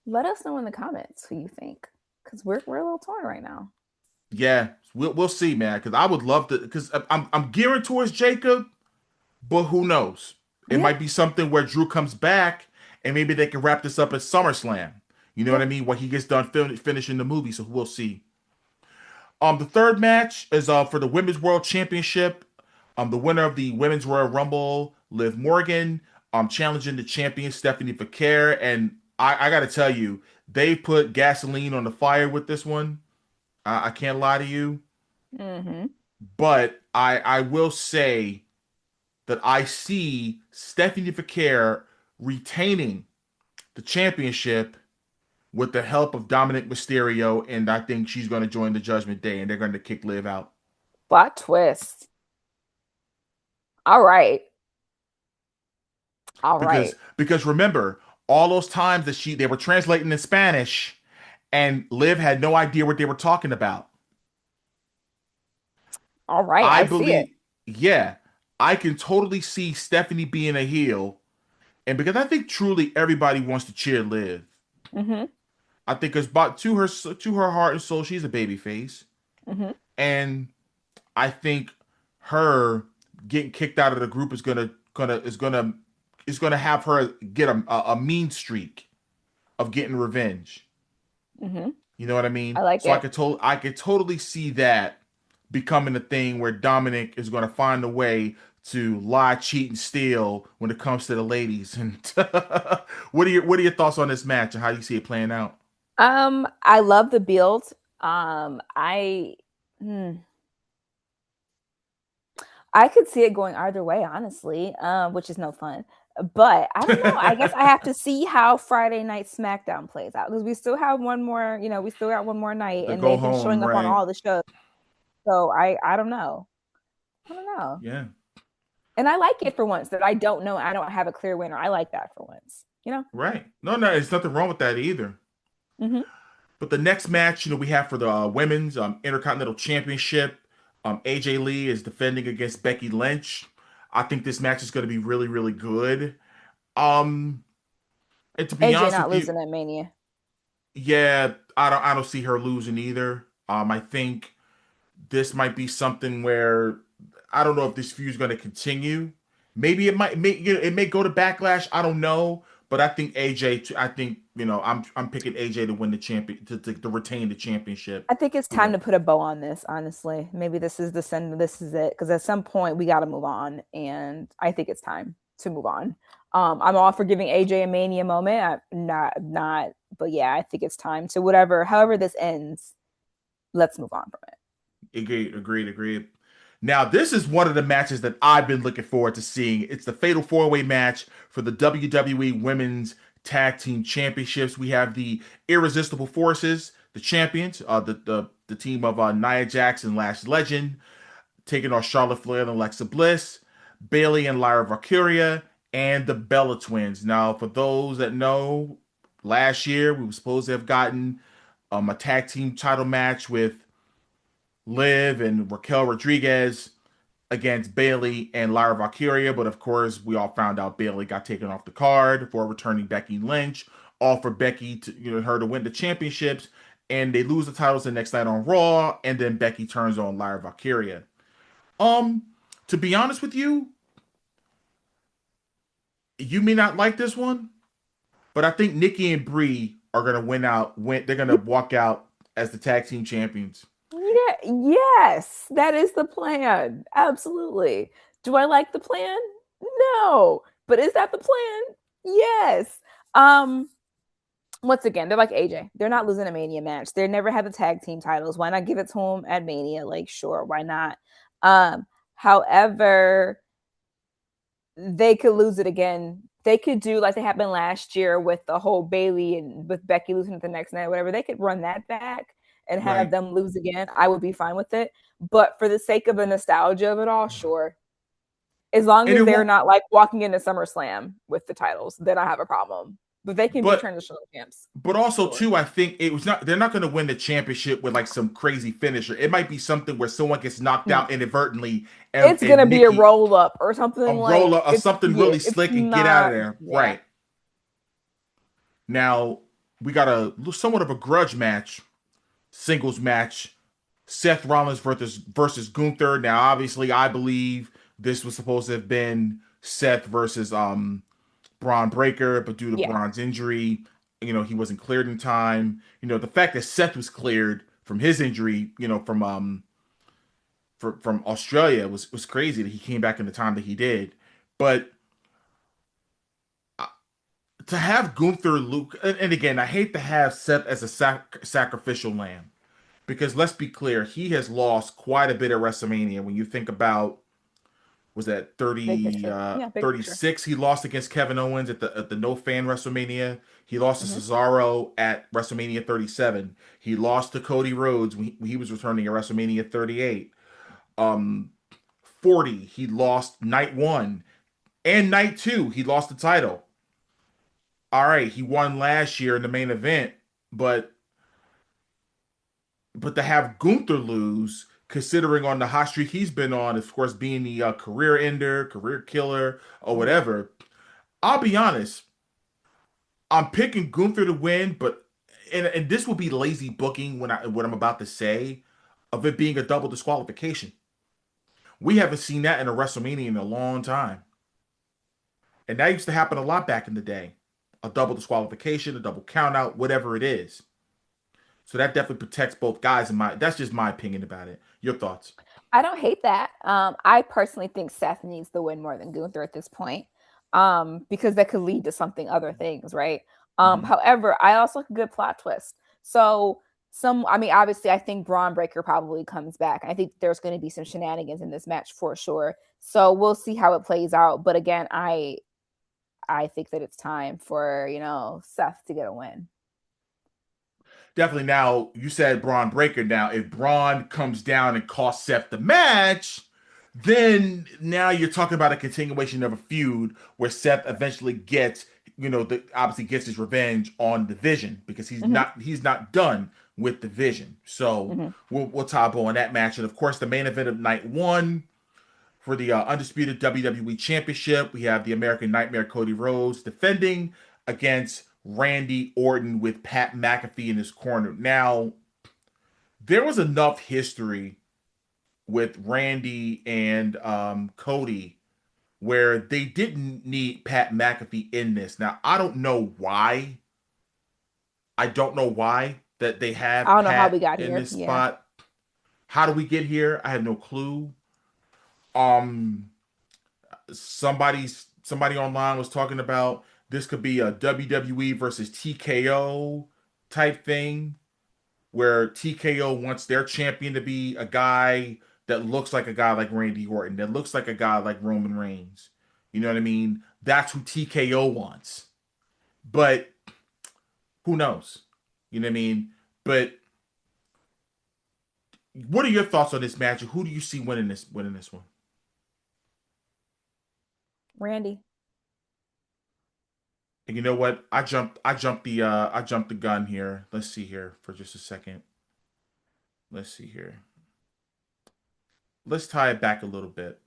S2: Let us know in the comments who you think, because we're a little torn right now.
S1: yeah, we'll see, man. Because I would love to. Because I'm gearing towards Jacob, but who knows? It
S2: Yeah.
S1: might be something where Drew comes back and maybe they can wrap this up at SummerSlam. You know
S2: Yeah.
S1: what I mean? Where he gets done finishing the movie. So we'll see. The third match is for the Women's World Championship. The winner of the Women's Royal Rumble, Liv Morgan, challenging the champion Stephanie Foucault. And I got to tell you, they put gasoline on the fire with this one. I can't lie to you,
S2: Mm-hmm.
S1: but I will say that I see Stephanie Foucault retaining the championship with the help of Dominic Mysterio, and I think she's going to join the Judgment Day, and they're going to kick Liv out.
S2: Plot twist. All right. All
S1: because
S2: right.
S1: because remember all those times that they were translating in Spanish, and Liv had no idea what they were talking about.
S2: All right.
S1: I
S2: I see it.
S1: believe, yeah, I can totally see Stephanie being a heel, and because I think truly everybody wants to cheer Liv.
S2: Mm-hmm.
S1: I think because but to her heart and soul, she's a baby face,
S2: Mm-hmm.
S1: and I think her getting kicked out of the group is gonna have her get a mean streak of getting revenge.
S2: Mm-hmm.
S1: You know what I
S2: I
S1: mean?
S2: like
S1: So I
S2: it.
S1: could totally see that becoming a thing where Dominic is going to find a way to lie, cheat, and steal when it comes to the ladies. And what are your thoughts on this match and how you see it playing out?
S2: I love the build. I hmm, I could see it going either way, honestly, which is no fun. But I don't know. I guess I have to see how Friday Night SmackDown plays out because we still have one more. We still got one more night,
S1: The
S2: and
S1: go
S2: they've been showing
S1: home,
S2: up on
S1: right?
S2: all the shows. So I don't know. I don't know.
S1: Yeah,
S2: And I like it for once that I don't know. I don't have a clear winner. I like that for once.
S1: right. No, no, there's nothing wrong with that either.
S2: Hmm.
S1: But the next match, we have for the women's Intercontinental Championship. AJ Lee is defending against Becky Lynch. I think this match is going to be really, really good. Um, and to be
S2: AJ
S1: honest
S2: not
S1: with you,
S2: losing at Mania.
S1: yeah, I don't see her losing either. I think this might be something where I don't know if this feud is going to continue. Maybe it may go to Backlash. I don't know, but I think AJ. I think I'm picking AJ to win the champion to retain the championship.
S2: I think it's
S1: You
S2: time
S1: know,
S2: to put a bow on this, honestly. Maybe this is the send this is it. Because at some point we gotta move on. And I think it's time to move on. I'm all for giving AJ a mania moment. I'm not, but yeah, I think it's time to however this ends, let's move on from it.
S1: agreed, agreed, agreed. Now, this is one of the matches that I've been looking forward to seeing. It's the Fatal 4-Way match for the WWE Women's Tag Team Championships. We have the Irresistible Forces, the champions, the team of Nia Jax and Lash Legend, taking on Charlotte Flair and Alexa Bliss, Bayley and Lyra Valkyria, and the Bella Twins. Now, for those that know, last year we were supposed to have gotten a tag team title match with Liv and Raquel Rodriguez against Bayley and Lyra Valkyria, but of course, we all found out Bayley got taken off the card for returning Becky Lynch, all for Becky to her to win the championships, and they lose the titles the next night on Raw, and then Becky turns on Lyra Valkyria. Um, to be honest with you, you may not like this one, but I think Nikki and Brie are gonna they're gonna walk out as the tag team champions.
S2: Yeah, yes, that is the plan. Absolutely. Do I like the plan? No. But is that the plan? Yes. Once again, they're like AJ. They're not losing a Mania match. They never had the tag team titles. Why not give it to them at Mania? Like, sure, why not? However, they could lose it again. They could do like they happened last year with the whole Bayley and with Becky losing it the next night, whatever. They could run that back and have them lose again. I would be fine with it. But for the sake of the nostalgia of it all, sure. As long as they're not like walking into SummerSlam with the titles, then I have a problem. But they can be transitional champs.
S1: But also, too, I think they're not going to win the championship with like some crazy finisher. It might be something where someone gets knocked out inadvertently. And,
S2: it's going to be a roll up or something
S1: roll up or something really slick and get out of there. Yeah. Right. Now, we got somewhat of a grudge match, singles match. Seth Rollins versus Gunther. Now, obviously, I believe this was supposed to have been Seth versus Braun Breaker, but due to Braun's injury, he wasn't cleared in time. The fact that Seth was cleared from his injury, from Australia was crazy that he came back in the time that he did. But to have Gunther, Luke, and again, I hate to have Seth as a sacrificial lamb, because let's be clear, he has lost quite a bit at WrestleMania. When you think about, was that 36? He lost against Kevin Owens at the no fan WrestleMania. He lost to Cesaro at WrestleMania 37. He lost to Cody Rhodes when he was returning at WrestleMania 38. 40, he lost night 1 and night 2. He lost the title. All right, he won last year in the main event, but to have Gunther lose, considering on the hot streak he's been on, of course, being the career ender, career killer, or whatever, I'll be honest, I'm picking Gunther to win, but and this will be lazy booking what I'm about to say, of it being a double disqualification. We haven't seen that in a WrestleMania in a long time, and that used to happen a lot back in the day. A double disqualification, a double countout, whatever it is. So that definitely protects both guys. That's just my opinion about it. Your thoughts?
S2: I don't hate that. I personally think Seth needs the win more than Gunther at this point, because that could lead to other things, right? However, I also like a good plot twist. So obviously, I think Braun Breaker probably comes back. I think there's going to be some shenanigans in this match for sure. So we'll see how it plays out. But again, I think that it's time for Seth to get a win.
S1: Definitely. Now, you said Braun Breaker. Now, if Braun comes down and costs Seth the match, then now you're talking about a continuation of a feud where Seth eventually gets, obviously gets his revenge on the Vision, because he's not done with the Vision. So we'll top on that match. And of course, the main event of night 1 for the undisputed WWE Championship, we have the American Nightmare Cody Rhodes defending against Randy Orton with Pat McAfee in his corner. Now, there was enough history with Randy and Cody where they didn't need Pat McAfee in this. Now, I don't know why. That they have
S2: I don't know
S1: Pat
S2: how we got
S1: in
S2: here.
S1: this spot. How do we get here? I have no clue. Somebody online was talking about this could be a WWE versus TKO type thing, where TKO wants their champion to be a guy that looks like a guy like Randy Orton, that looks like a guy like Roman Reigns. You know what I mean? That's who TKO wants. But who knows? You know what I mean? But what are your thoughts on this match? Who do you see winning this one?
S2: Randy.
S1: You know what? I jumped the gun here. Let's see here for just a second. Let's see here. Let's tie it back a little bit.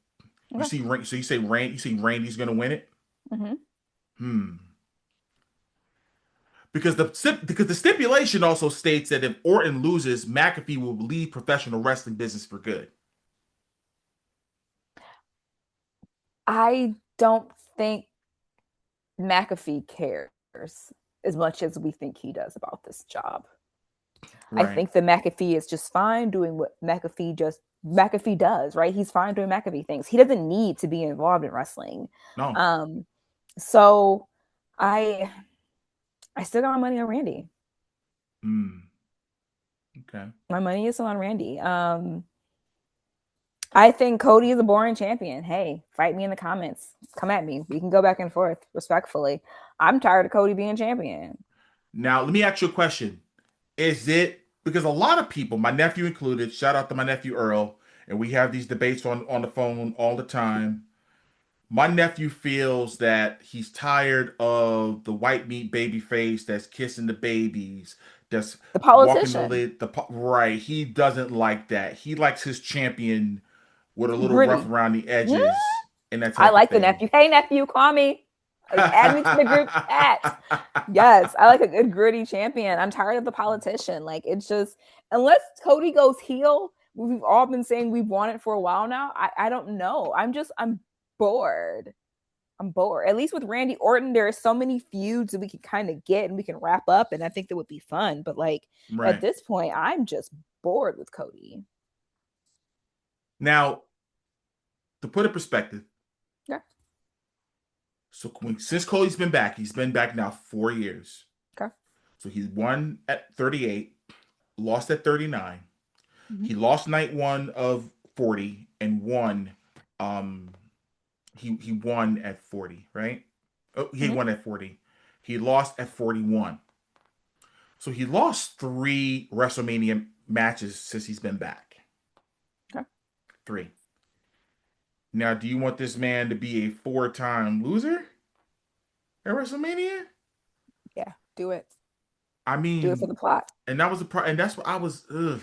S1: You
S2: Okay.
S1: see, so you say Randy's gonna win it?
S2: Mm-hmm.
S1: Hmm. Because the stipulation also states that if Orton loses, McAfee will leave professional wrestling business for good.
S2: I don't think McAfee cares as much as we think he does about this job. I
S1: Right.
S2: think that McAfee is just fine doing what McAfee does, right? He's fine doing McAfee things. He doesn't need to be involved in wrestling.
S1: No.
S2: Um, so I I still got my money on Randy.
S1: Hmm. Okay.
S2: My money is still on Randy. I think Cody is a boring champion. Hey, fight me in the comments. Come at me. We can go back and forth respectfully. I'm tired of Cody being champion.
S1: Now let me ask you a question. Is it because a lot of people, my nephew included, shout out to my nephew Earl, and we have these debates on the phone all the time. My nephew feels that he's tired of the white meat baby face that's kissing the babies, that's
S2: The
S1: walking the
S2: politician.
S1: lid. Right, he doesn't like that. He likes his champion with a little rough
S2: Gritty.
S1: around the
S2: Hmm?
S1: edges and that
S2: I
S1: type of
S2: like the
S1: thing.
S2: nephew. Hey, nephew, call me. Add me to the group chat. Yes, I like a good gritty champion. I'm tired of the politician. Like, it's just, unless Cody goes heel, we've all been saying we've wanted for a while now. I don't know. I'm bored. I'm bored. At least with Randy Orton, there are so many feuds that we can kind of get and we can wrap up, and I think that would be fun. But like at
S1: Right.
S2: this point, I'm just bored with Cody.
S1: Now, to put in perspective,
S2: Yeah.
S1: so since Cody's been back, he's been back now 4 years.
S2: Okay.
S1: So he won at 38, lost at 39.
S2: Mm-hmm.
S1: He lost night one of 40 and won. Um, he won at 40, right? Oh, he
S2: Mm-hmm.
S1: won at 40. He lost at 41. So he lost three WrestleMania matches since he's been back.
S2: Okay.
S1: Three. Now, do you want this man to be a four-time loser at WrestleMania?
S2: Yeah. Do it.
S1: I
S2: Do it for
S1: mean,
S2: the plot.
S1: and that was the part, and that's what I was. Ugh,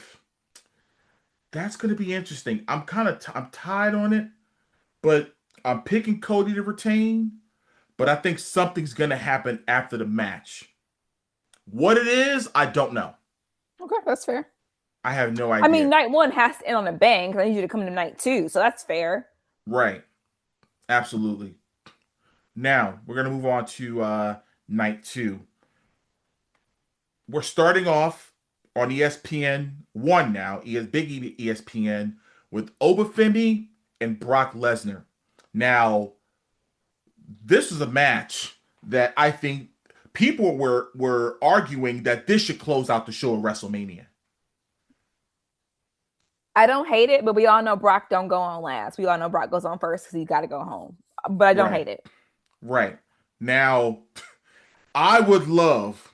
S1: that's gonna be interesting. I'm tied on it, but I'm picking Cody to retain. But I think something's gonna happen after the match. What it is, I don't know.
S2: Okay, that's fair.
S1: I have no
S2: I mean,
S1: idea.
S2: night one has to end on a bang because I need you to come to night two, so that's fair.
S1: Right. Absolutely. Now we're gonna move on to night two. We're starting off on ESPN one now. Big ESPN with Obafemi and Brock Lesnar. Now, this is a match that I think people were arguing that this should close out the show at WrestleMania.
S2: I don't hate it, but we all know Brock don't go on last. We all know Brock goes on first because he's got to go home. But I don't
S1: Right.
S2: hate it.
S1: Right. Now, I would love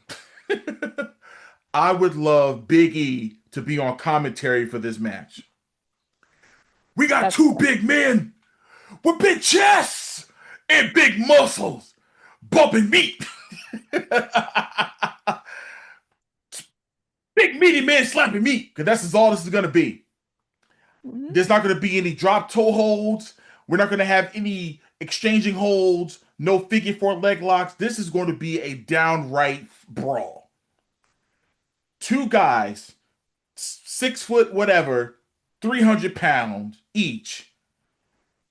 S1: I would love Big E to be on commentary for this match. We got
S2: That's
S1: two big men with big chests and big muscles bumping meat. Big meaty men slapping meat, because that's all this is going to be.
S2: mm-hmm.
S1: There's not going to be any drop toe holds. We're not going to have any exchanging holds, no figure four leg locks. This is going to be a downright brawl. Two guys, 6 foot whatever, 300 pounds each.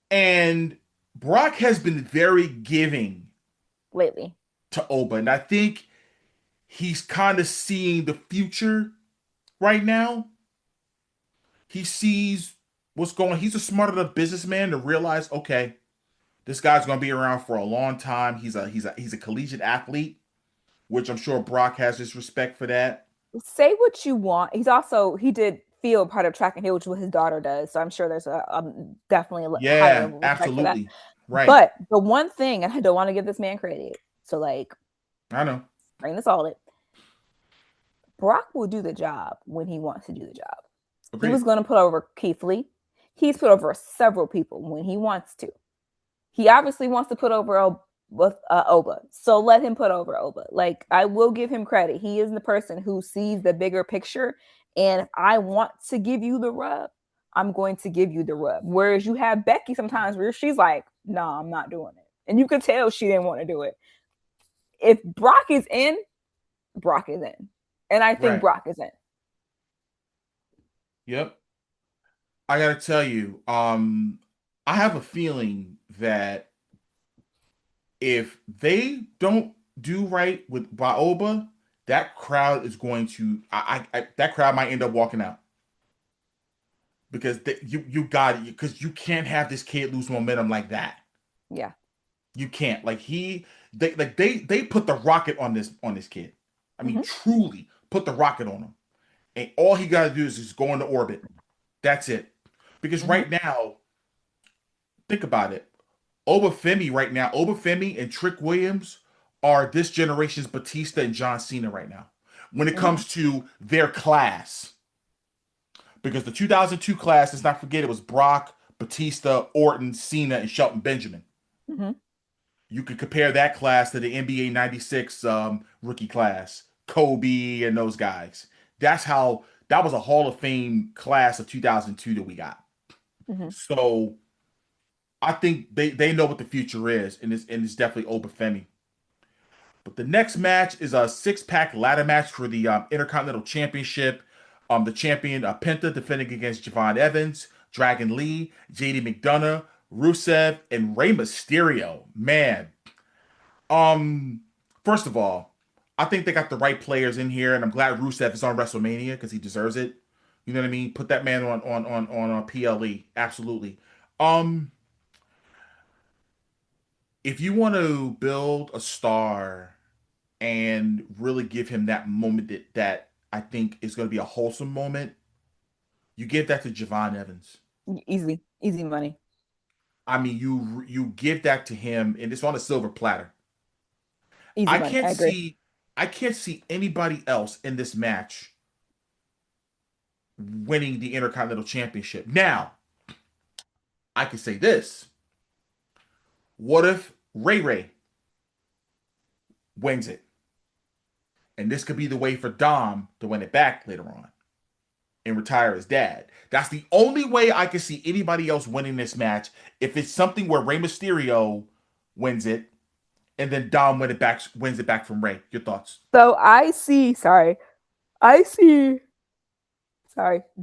S1: And Brock has been very giving
S2: lately
S1: to Oba. And I think he's kind of seeing the future right now. He sees what's going on. He's a smart enough businessman to realize, okay, this guy's going to be around for a long time. He's a collegiate athlete, which I'm sure Brock has his respect for that.
S2: Say what you want. He did feel part of track and field, which is what his daughter does. So I'm sure there's definitely a higher
S1: Yeah,
S2: level of respect for that.
S1: absolutely. Right.
S2: But the one thing, and I don't want to give this man credit, so like,
S1: I know.
S2: bring this all it. Brock will do the job when he wants to do the job.
S1: Agreed.
S2: He was going to put over Keith Lee. He's put over several people when he wants to. He obviously wants to put over with Oba. So let him put over Oba. Like, I will give him credit. He is the person who sees the bigger picture. And if I want to give you the rub, I'm going to give you the rub. Whereas you have Becky sometimes where she's like, no, I'm not doing it. And you could tell she didn't want to do it. If Brock is in, Brock is in. And I think
S1: Right.
S2: Brock is in.
S1: Yep. I gotta tell you, I have a feeling that if they don't do right with Baoba, that crowd is going to that crowd might end up walking out because you got it because you can't have this kid lose momentum like that.
S2: Yeah.
S1: You can't they put the rocket on this kid. I mean, truly put the rocket on him, and all he got to do is just go into orbit. That's it. Because right now, think about it. Obafemi and Trick Williams are this generation's Batista and John Cena right now. When it comes to their class. Because the 2002 class, let's not forget, it was Brock, Batista, Orton, Cena, and Shelton Benjamin. You could compare that class to the NBA 96 rookie class. Kobe and those guys. That was a Hall of Fame class of 2002 that we got. So I think they know what the future is, and it's definitely Obafemi. But the next match is a 6-pack ladder match for the Intercontinental Championship. The champion Penta defending against Javon Evans, Dragon Lee, JD McDonough, Rusev, and Rey Mysterio. Man, first of all, I think they got the right players in here, and I'm glad Rusev is on WrestleMania because he deserves it. You know what I mean? Put that man on PLE, absolutely. If you want to build a star and really give him that moment that I think is going to be a wholesome moment, you give that to Javon Evans.
S2: Easy money.
S1: I mean, you give that to him, and it's on a silver platter.
S2: Easy money. I agree.
S1: I can't see anybody else in this match winning the Intercontinental Championship. Now, I can say this. What if Ray wins it? And this could be the way for Dom to win it back later on and retire as dad. That's the only way I can see anybody else winning this match. If it's something where Rey Mysterio wins it and then Dom wins it back from Ray. Your thoughts?
S2: So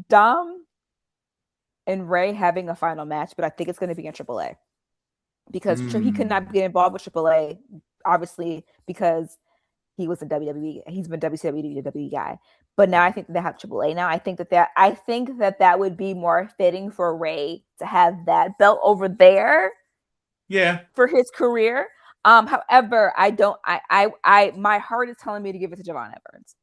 S2: Dom and Ray having a final match, but I think it's going to be in AAA because he could not get involved with AAA, obviously, because he was in WWE. He's been WCW to WWE guy, but now I think they have AAA. Now I think that would be more fitting for Ray to have that belt over there.
S1: Yeah,
S2: for his career. However, my heart is telling me to give it to Javon Evans.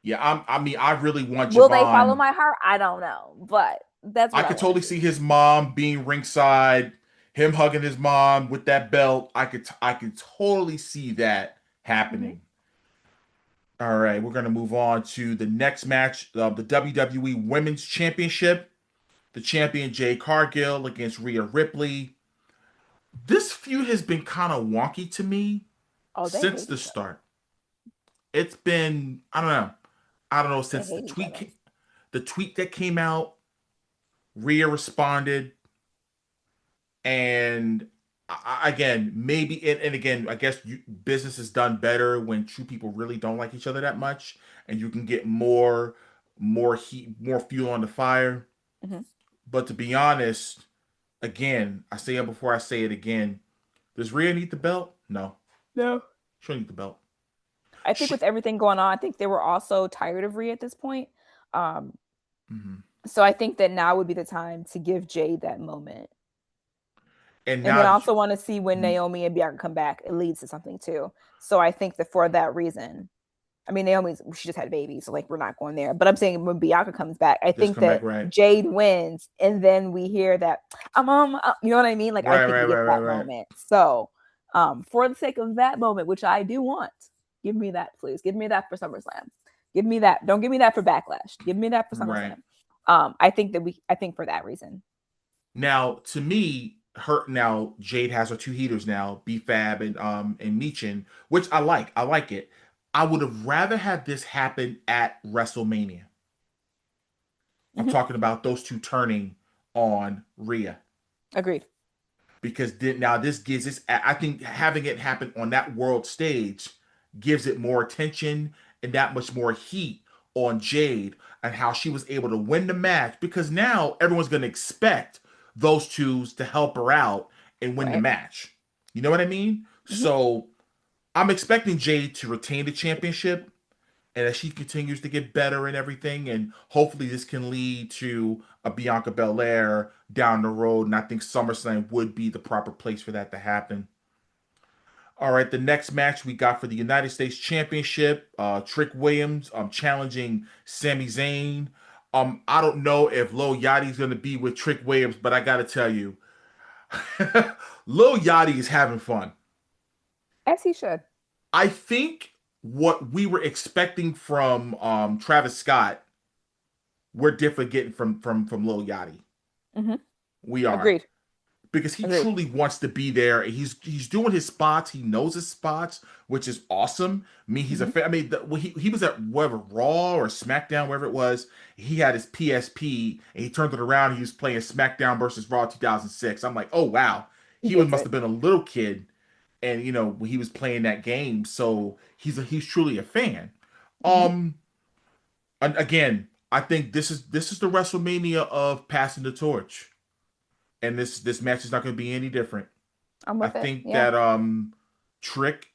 S1: Yeah, I really want Javon.
S2: Will they follow my heart? I don't know, but that's what
S1: I could totally see his mom being ringside, him hugging his mom with that belt. I could totally see that happening. All right, we're going to move on to the next match of the WWE Women's Championship. The champion Jade Cargill against Rhea Ripley. This feud has been kind of wonky to me since the start. It's been I don't know since the tweet that came out. Rhea responded, and again, maybe and again, I guess business is done better when two people really don't like each other that much, and you can get more heat, more fuel on the fire. But to be honest, again, I say it before I say it again. Does Rhea need the belt? No. She don't need the belt.
S2: I think with everything going on, I think they were also tired of Rhea at this point. So I think that now would be the time to give Jade that moment. And then I also want to see when Naomi and Bianca come back. It leads to something too. So I think that for that reason, I mean, she just had a baby, so like we're not going there. But I'm saying when Bianca comes back, I think that Jade wins, and then we hear that you know what I mean? Like I think we get that moment. So for the sake of that moment, which I do want, give me that, please. Give me that for SummerSlam. Give me that. Don't give me that for Backlash. Give me that for SummerSlam. I think for that reason.
S1: Now, to me, her now Jade has her two heaters now, B-Fab and Michin, which I like. I like it. I would have rather had this happen at WrestleMania. I'm
S2: Hmm.
S1: talking about those two turning on Rhea.
S2: Agreed.
S1: Because now this gives this, I think having it happen on that world stage gives it more attention and that much more heat on Jade and how she was able to win the match, because now everyone's going to expect those twos to help her out and win the
S2: Right.
S1: match. You know what I mean?
S2: Hmm.
S1: So I'm expecting Jade to retain the championship, and as she continues to get better and everything, and hopefully this can lead to a Bianca Belair down the road, and I think SummerSlam would be the proper place for that to happen. All right, the next match we got for the United States Championship, Trick Williams challenging Sami Zayn. I don't know if Lil Yachty's going to be with Trick Williams, but I got to tell you, Lil Yachty is having fun.
S2: As he should.
S1: I think what we were expecting from Travis Scott, we're definitely getting from Lil Yachty.
S2: Hmm.
S1: We are,
S2: Agreed.
S1: because he
S2: Agreed.
S1: truly wants to be there. He's doing his spots. He knows his spots, which is awesome. I mean, he's a
S2: Hmm.
S1: fan. I mean, he was at whatever Raw or SmackDown, wherever it was. He had his PSP and he turned it around. He was playing SmackDown versus Raw 2006. I'm like, oh wow,
S2: He
S1: he
S2: gets
S1: must
S2: it.
S1: have been a little kid, and he was playing that game. So he's truly a fan.
S2: Hmm.
S1: Um, and again, I think this is the WrestleMania of passing the torch, and this match is not going to be any different.
S2: I'm
S1: I
S2: with it.
S1: think
S2: Yeah.
S1: that Trick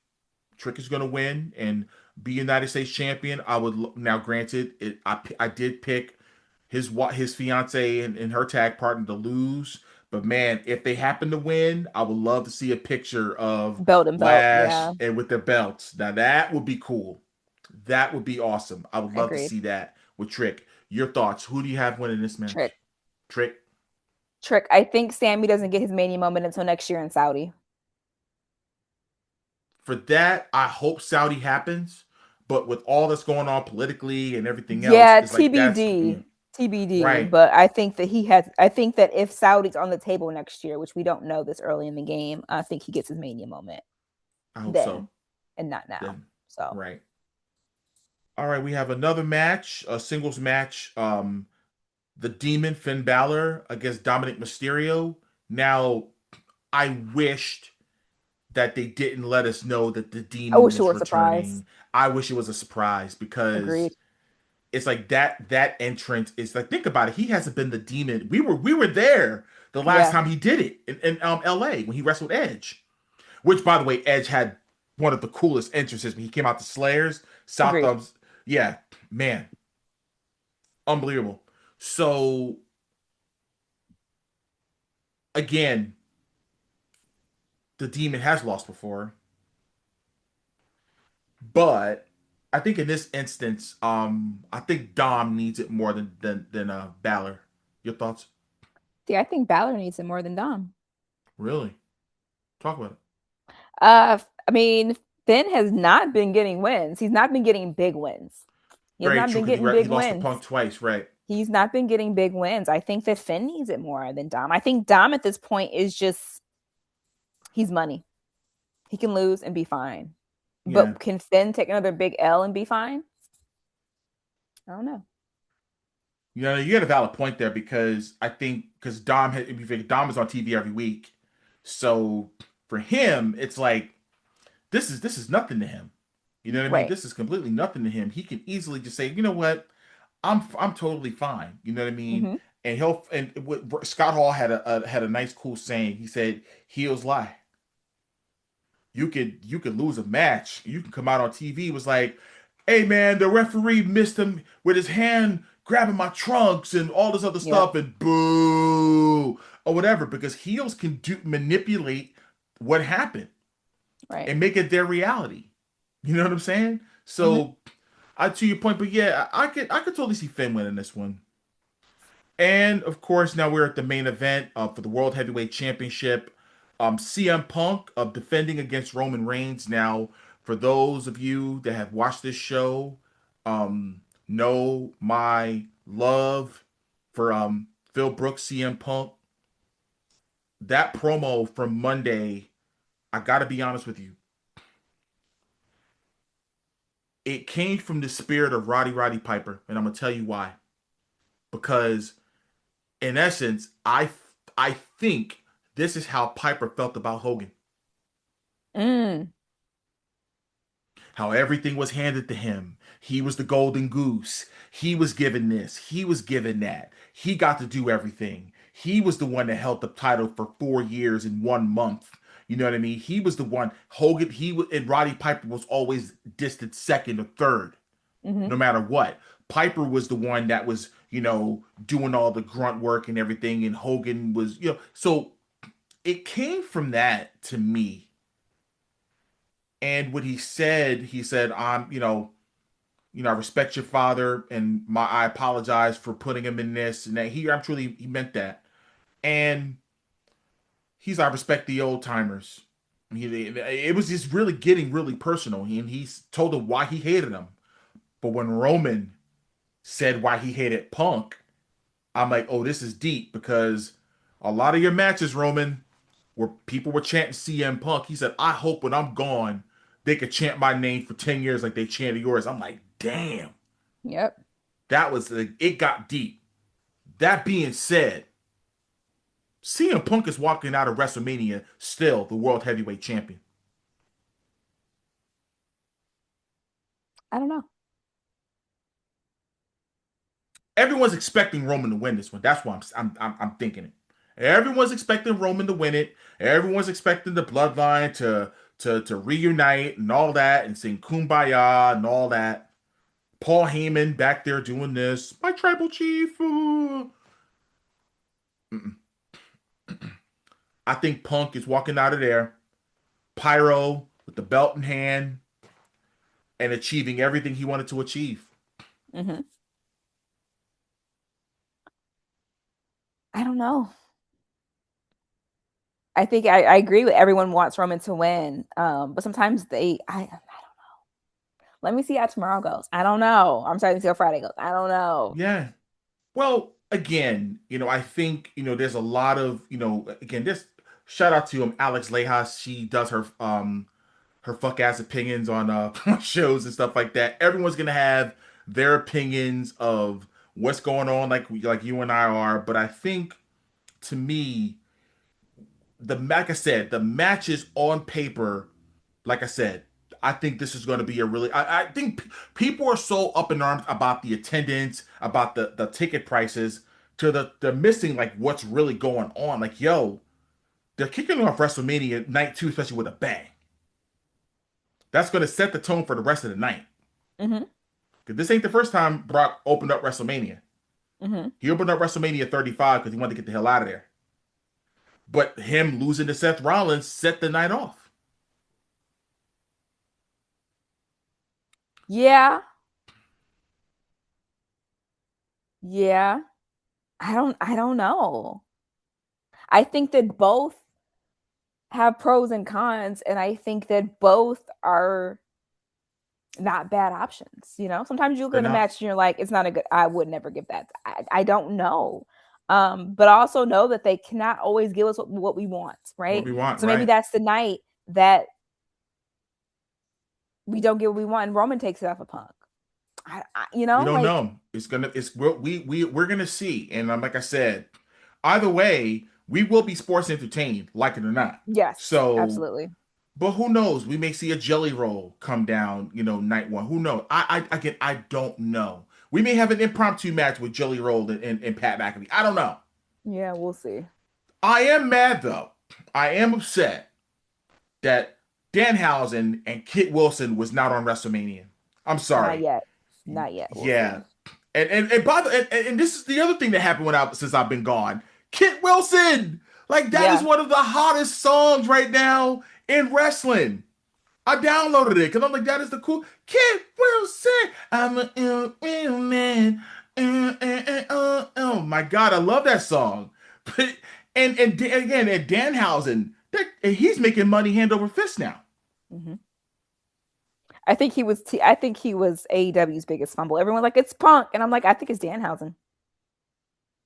S1: Trick is going to win and be United States champion. I would now, granted, I did pick his fiance and her tag partner to lose, but man, if they happen to win, I would love to see a picture of
S2: Belt and belt.
S1: Lash
S2: Yeah.
S1: and with their belts. Now that would be cool. That would be awesome. I would love to
S2: Agreed.
S1: see that with Trick. Your thoughts? Who do you have winning this
S2: Trick.
S1: match? Trick.
S2: Trick. I think Sammy doesn't get his mania moment until next year in Saudi.
S1: For that, I hope Saudi happens. But with all that's going on politically and everything else,
S2: Yeah,
S1: it's like that's
S2: TBD.
S1: right.
S2: But I think that he has. I think that if Saudi's on the table next year, which we don't know this early in the game, I think he gets his mania moment
S1: I hope
S2: then,
S1: so.
S2: and not now.
S1: Then,
S2: So
S1: right. All right, we have another match, a singles match. The Demon Finn Balor against Dominic Mysterio. Now, I wished that they didn't let us know that the
S2: I
S1: Demon
S2: wish you
S1: was
S2: were surprised.
S1: returning. I wish it was a surprise, because
S2: Agreed.
S1: it's like that entrance is like, think about it. He hasn't been the Demon. We were there the last
S2: Yeah.
S1: time he did it in LA when he wrestled Edge. Which, by the way, Edge had one of the coolest entrances when he came out to Slayers. South
S2: Agreed.
S1: Thumbs. Yeah, man. Unbelievable. So, again, the Demon has lost before. But I think in this instance, I think Dom needs it more than Balor. Your thoughts?
S2: See, I think Balor needs it more than Dom.
S1: Really? Talk about it.
S2: I mean, Finn has not been getting wins. He's not been getting big wins. He has
S1: Very
S2: not
S1: true,
S2: been
S1: because
S2: getting
S1: he
S2: big
S1: lost to
S2: wins.
S1: Punk twice, right?
S2: He's not been getting big wins. I think that Finn needs it more than Dom. I think Dom at this point is just he's money. He can lose and be fine.
S1: Yeah.
S2: But can Finn take another big L and be fine? I don't know.
S1: You got a valid point there, because I think because Dom is on TV every week, so for him it's like this is nothing to him. You know what I mean?
S2: Right.
S1: This is completely nothing to him. He can easily just say, you know what, I'm totally fine. You know what I mean?
S2: Mm-hmm.
S1: And Scott Hall had a nice cool saying. He said, "Heels lie. You could lose a match. You can come out on TV. It was like, hey man, the referee missed him with his hand grabbing my trunks and all this other
S2: Yep.
S1: stuff, and boo or whatever, because heels can manipulate what happened
S2: Right.
S1: and make it their reality. You know what I'm saying?
S2: Mm-hmm.
S1: So I to your point, but yeah, I could totally see Finn winning this one. And of course, now we're at the main event for the World Heavyweight Championship. CM Punk defending against Roman Reigns. Now, for those of you that have watched this show, know my love for Phil Brooks, CM Punk. that promo from Monday, I got to be honest with you, it came from the spirit of Roddy Piper, and I'm gonna tell you why. Because in essence, I think this is how Piper felt about Hogan.
S2: Mm.
S1: How everything was handed to him. He was the golden goose. He was given this. He was given that. He got to do everything. He was the one that held the title for 4 years in 1 month. You know what I mean? He was the one. Hogan, and Roddy Piper was always distant second or third,
S2: Mm-hmm.
S1: no matter what. Piper was the one that was, doing all the grunt work and everything, and Hogan was, so it came from that to me. And what he said, I respect your father, and I apologize for putting him in this and that. He meant that. And I respect the old timers. It was just really getting really personal. And he told him why he hated him. But when Roman said why he hated Punk, I'm like, oh, this is deep, because a lot of your matches, Roman, where people were chanting CM Punk, he said, I hope when I'm gone, they could chant my name for 10 years like they chanted yours. I'm like, damn.
S2: Yep.
S1: It got deep. That being said, CM Punk is walking out of WrestleMania still the World Heavyweight Champion.
S2: I don't know.
S1: Everyone's expecting Roman to win this one. That's why I'm thinking it. Everyone's expecting Roman to win it. Everyone's expecting the Bloodline to reunite and all that, and sing Kumbaya and all that. Paul Heyman back there doing this. My tribal chief. I think Punk is walking out of there, Pyro with the belt in hand, and achieving everything he wanted to achieve.
S2: Mm-hmm. I don't know. I think I agree with everyone wants Roman to win. But sometimes I don't know. Let me see how tomorrow goes. I don't know. I'm starting to see how Friday goes. I don't know.
S1: Yeah. Well, again, I think, there's a lot of, again, this shout out to Alex Lejas. She does her fuck ass opinions on shows and stuff like that. Everyone's gonna have their opinions of what's going on, like you and I are. But I think, to me, like I said, the matches on paper, like I said, I think this is going to be a really. I think people are so up in arms about the attendance, about the ticket prices, they're missing like what's really going on. Like, yo, they're kicking off WrestleMania night 2, especially with a bang. That's going to set the tone for the rest of the night.
S2: Mm-hmm.
S1: Because this ain't the first time Brock opened up WrestleMania.
S2: Mm-hmm.
S1: He opened up WrestleMania 35 because he wanted to get the hell out of there. But him losing to Seth Rollins set the night off.
S2: Yeah. Yeah. I don't know. I think that both have pros and cons, and I think that both are not bad options. Sometimes you look
S1: They're
S2: at a
S1: not.
S2: match and you're like, it's not a good, I would never give that. I don't know. But I also know that they cannot always give us what we want, right?
S1: What we want,
S2: So maybe
S1: right?
S2: that's the night that we don't get what we want and Roman takes it off a Punk.
S1: We don't
S2: like,
S1: know. We're gonna see. And like I said, either way, we will be sports entertained, like it or not.
S2: yes,
S1: So,
S2: absolutely.
S1: but who knows? We may see a jelly roll come down, night one. Who knows? I don't know. We may have an impromptu match with Jelly Roll and Pat McAfee. I don't know.
S2: Yeah, we'll see.
S1: I am mad though. I am upset that Danhausen and Kit Wilson was not on WrestleMania. I'm
S2: Not
S1: sorry.
S2: yet. Not yet. We'll
S1: Yeah.
S2: see.
S1: And by the and this is the other thing that happened since I've been gone. Kit Wilson, like that is
S2: Yeah.
S1: one of the hottest songs right now in wrestling. I downloaded it because I'm like, that is the cool Kit Wilson. I'm a real man. Oh my god, I love that song. But and again, at Danhausen, he's making money hand over fist now.
S2: Mm-hmm. I think he was. I think he was AEW's biggest fumble. Everyone's like, it's Punk, and I'm like, I think it's Danhausen.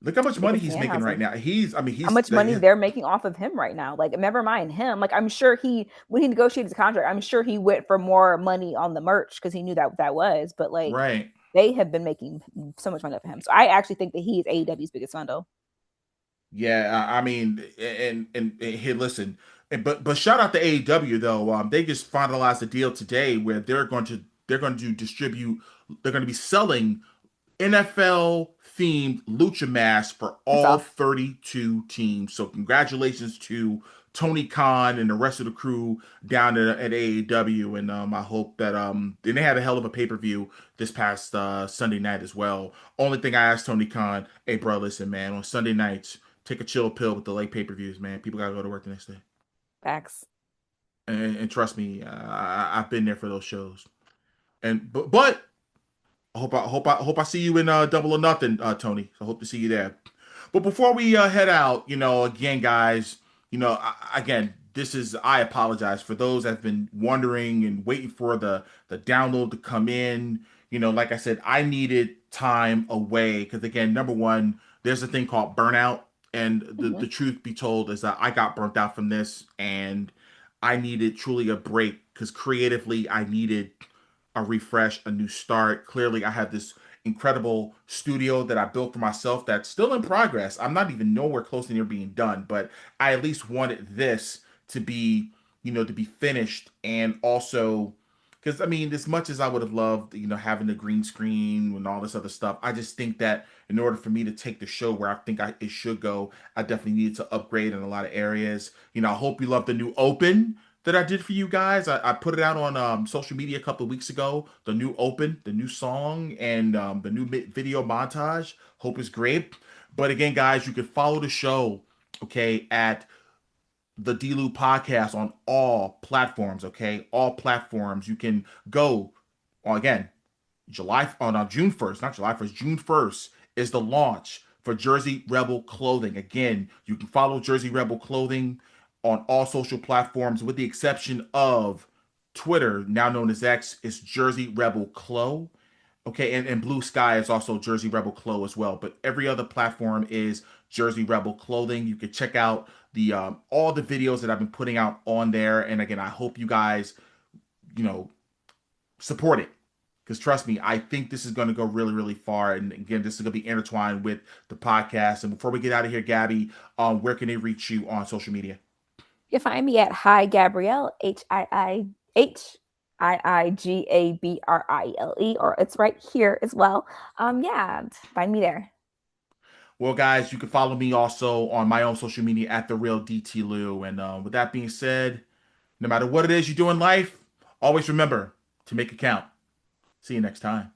S1: Look how much money
S2: Biggest
S1: he's making right
S2: Danhausen.
S1: now. I mean,
S2: How
S1: he's
S2: much money they're making off of him right now. Like, never mind him. Like, I'm sure when he negotiated his contract, I'm sure he went for more money on the merch because he knew that was. But like,
S1: right.
S2: they have been making so much money for him. So I actually think that he is AEW's biggest funnel.
S1: Yeah, I mean, and here, listen, but shout out to AEW though. They just finalized a deal today where they're going to distribute. They're going to be selling NFL themed lucha masks for
S2: I
S1: all
S2: saw
S1: 32 teams. So congratulations to Tony Khan and the rest of the crew down at AEW, and I hope that and they had a hell of a pay-per-view this past Sunday night as well. Only thing I asked Tony Khan, hey bro, listen man, on Sunday nights, take a chill pill with the late pay-per-views, man. People gotta go to work the next day.
S2: facts.
S1: And trust me, I've been there for those shows. And but I hope I see you in Double or Nothing, Tony. So I hope to see you there. But before we head out, again, guys, again, I apologize for those that have been wondering and waiting for the download to come in. Like I said, I needed time away because again, number one, there's a thing called burnout, and the
S2: Mhm.
S1: truth be told is that I got burnt out from this, and I needed truly a break because creatively I needed a refresh, a new start. Clearly, I have this incredible studio that I built for myself that's still in progress. I'm not even nowhere close to near being done, but I at least wanted this to be, to be finished. And also, because I mean, as much as I would have loved, having the green screen and all this other stuff, I just think that in order for me to take the show where I think it should go, I definitely needed to upgrade in a lot of areas. I hope you love the new open that I did for you guys. I put it out on social media a couple of weeks ago. The new open, the new song, and the new video montage. Hope is great. But again, guys, you can follow the show, okay, at the D-Lew Podcast on all platforms, okay? All platforms. You can go, well, again, June 1st, not July 1st, June 1st is the launch for Jersey Rebel Clothing. Again, you can follow Jersey Rebel Clothing on all social platforms with the exception of Twitter, now known as X, is Jersey Rebel Clo. Okay, and Blue Sky is also Jersey Rebel Clo as well. But every other platform is Jersey Rebel Clothing. You can check out the all the videos that I've been putting out on there. And again, I hope you guys, you know, support it. Because trust me, I think this is going to go really, really far. And again, this is going to be intertwined with the podcast. And before we get out of here, Gabby, where can they reach you on social media?
S2: You can find me at Hi Gabrielle, HIIHIIGABRILE, or it's right here as well. Yeah, find me there.
S1: Well, guys, you can follow me also on my own social media at the real DT Lew. And with that being said, no matter what it is you do in life, always remember to make it count. See you next time.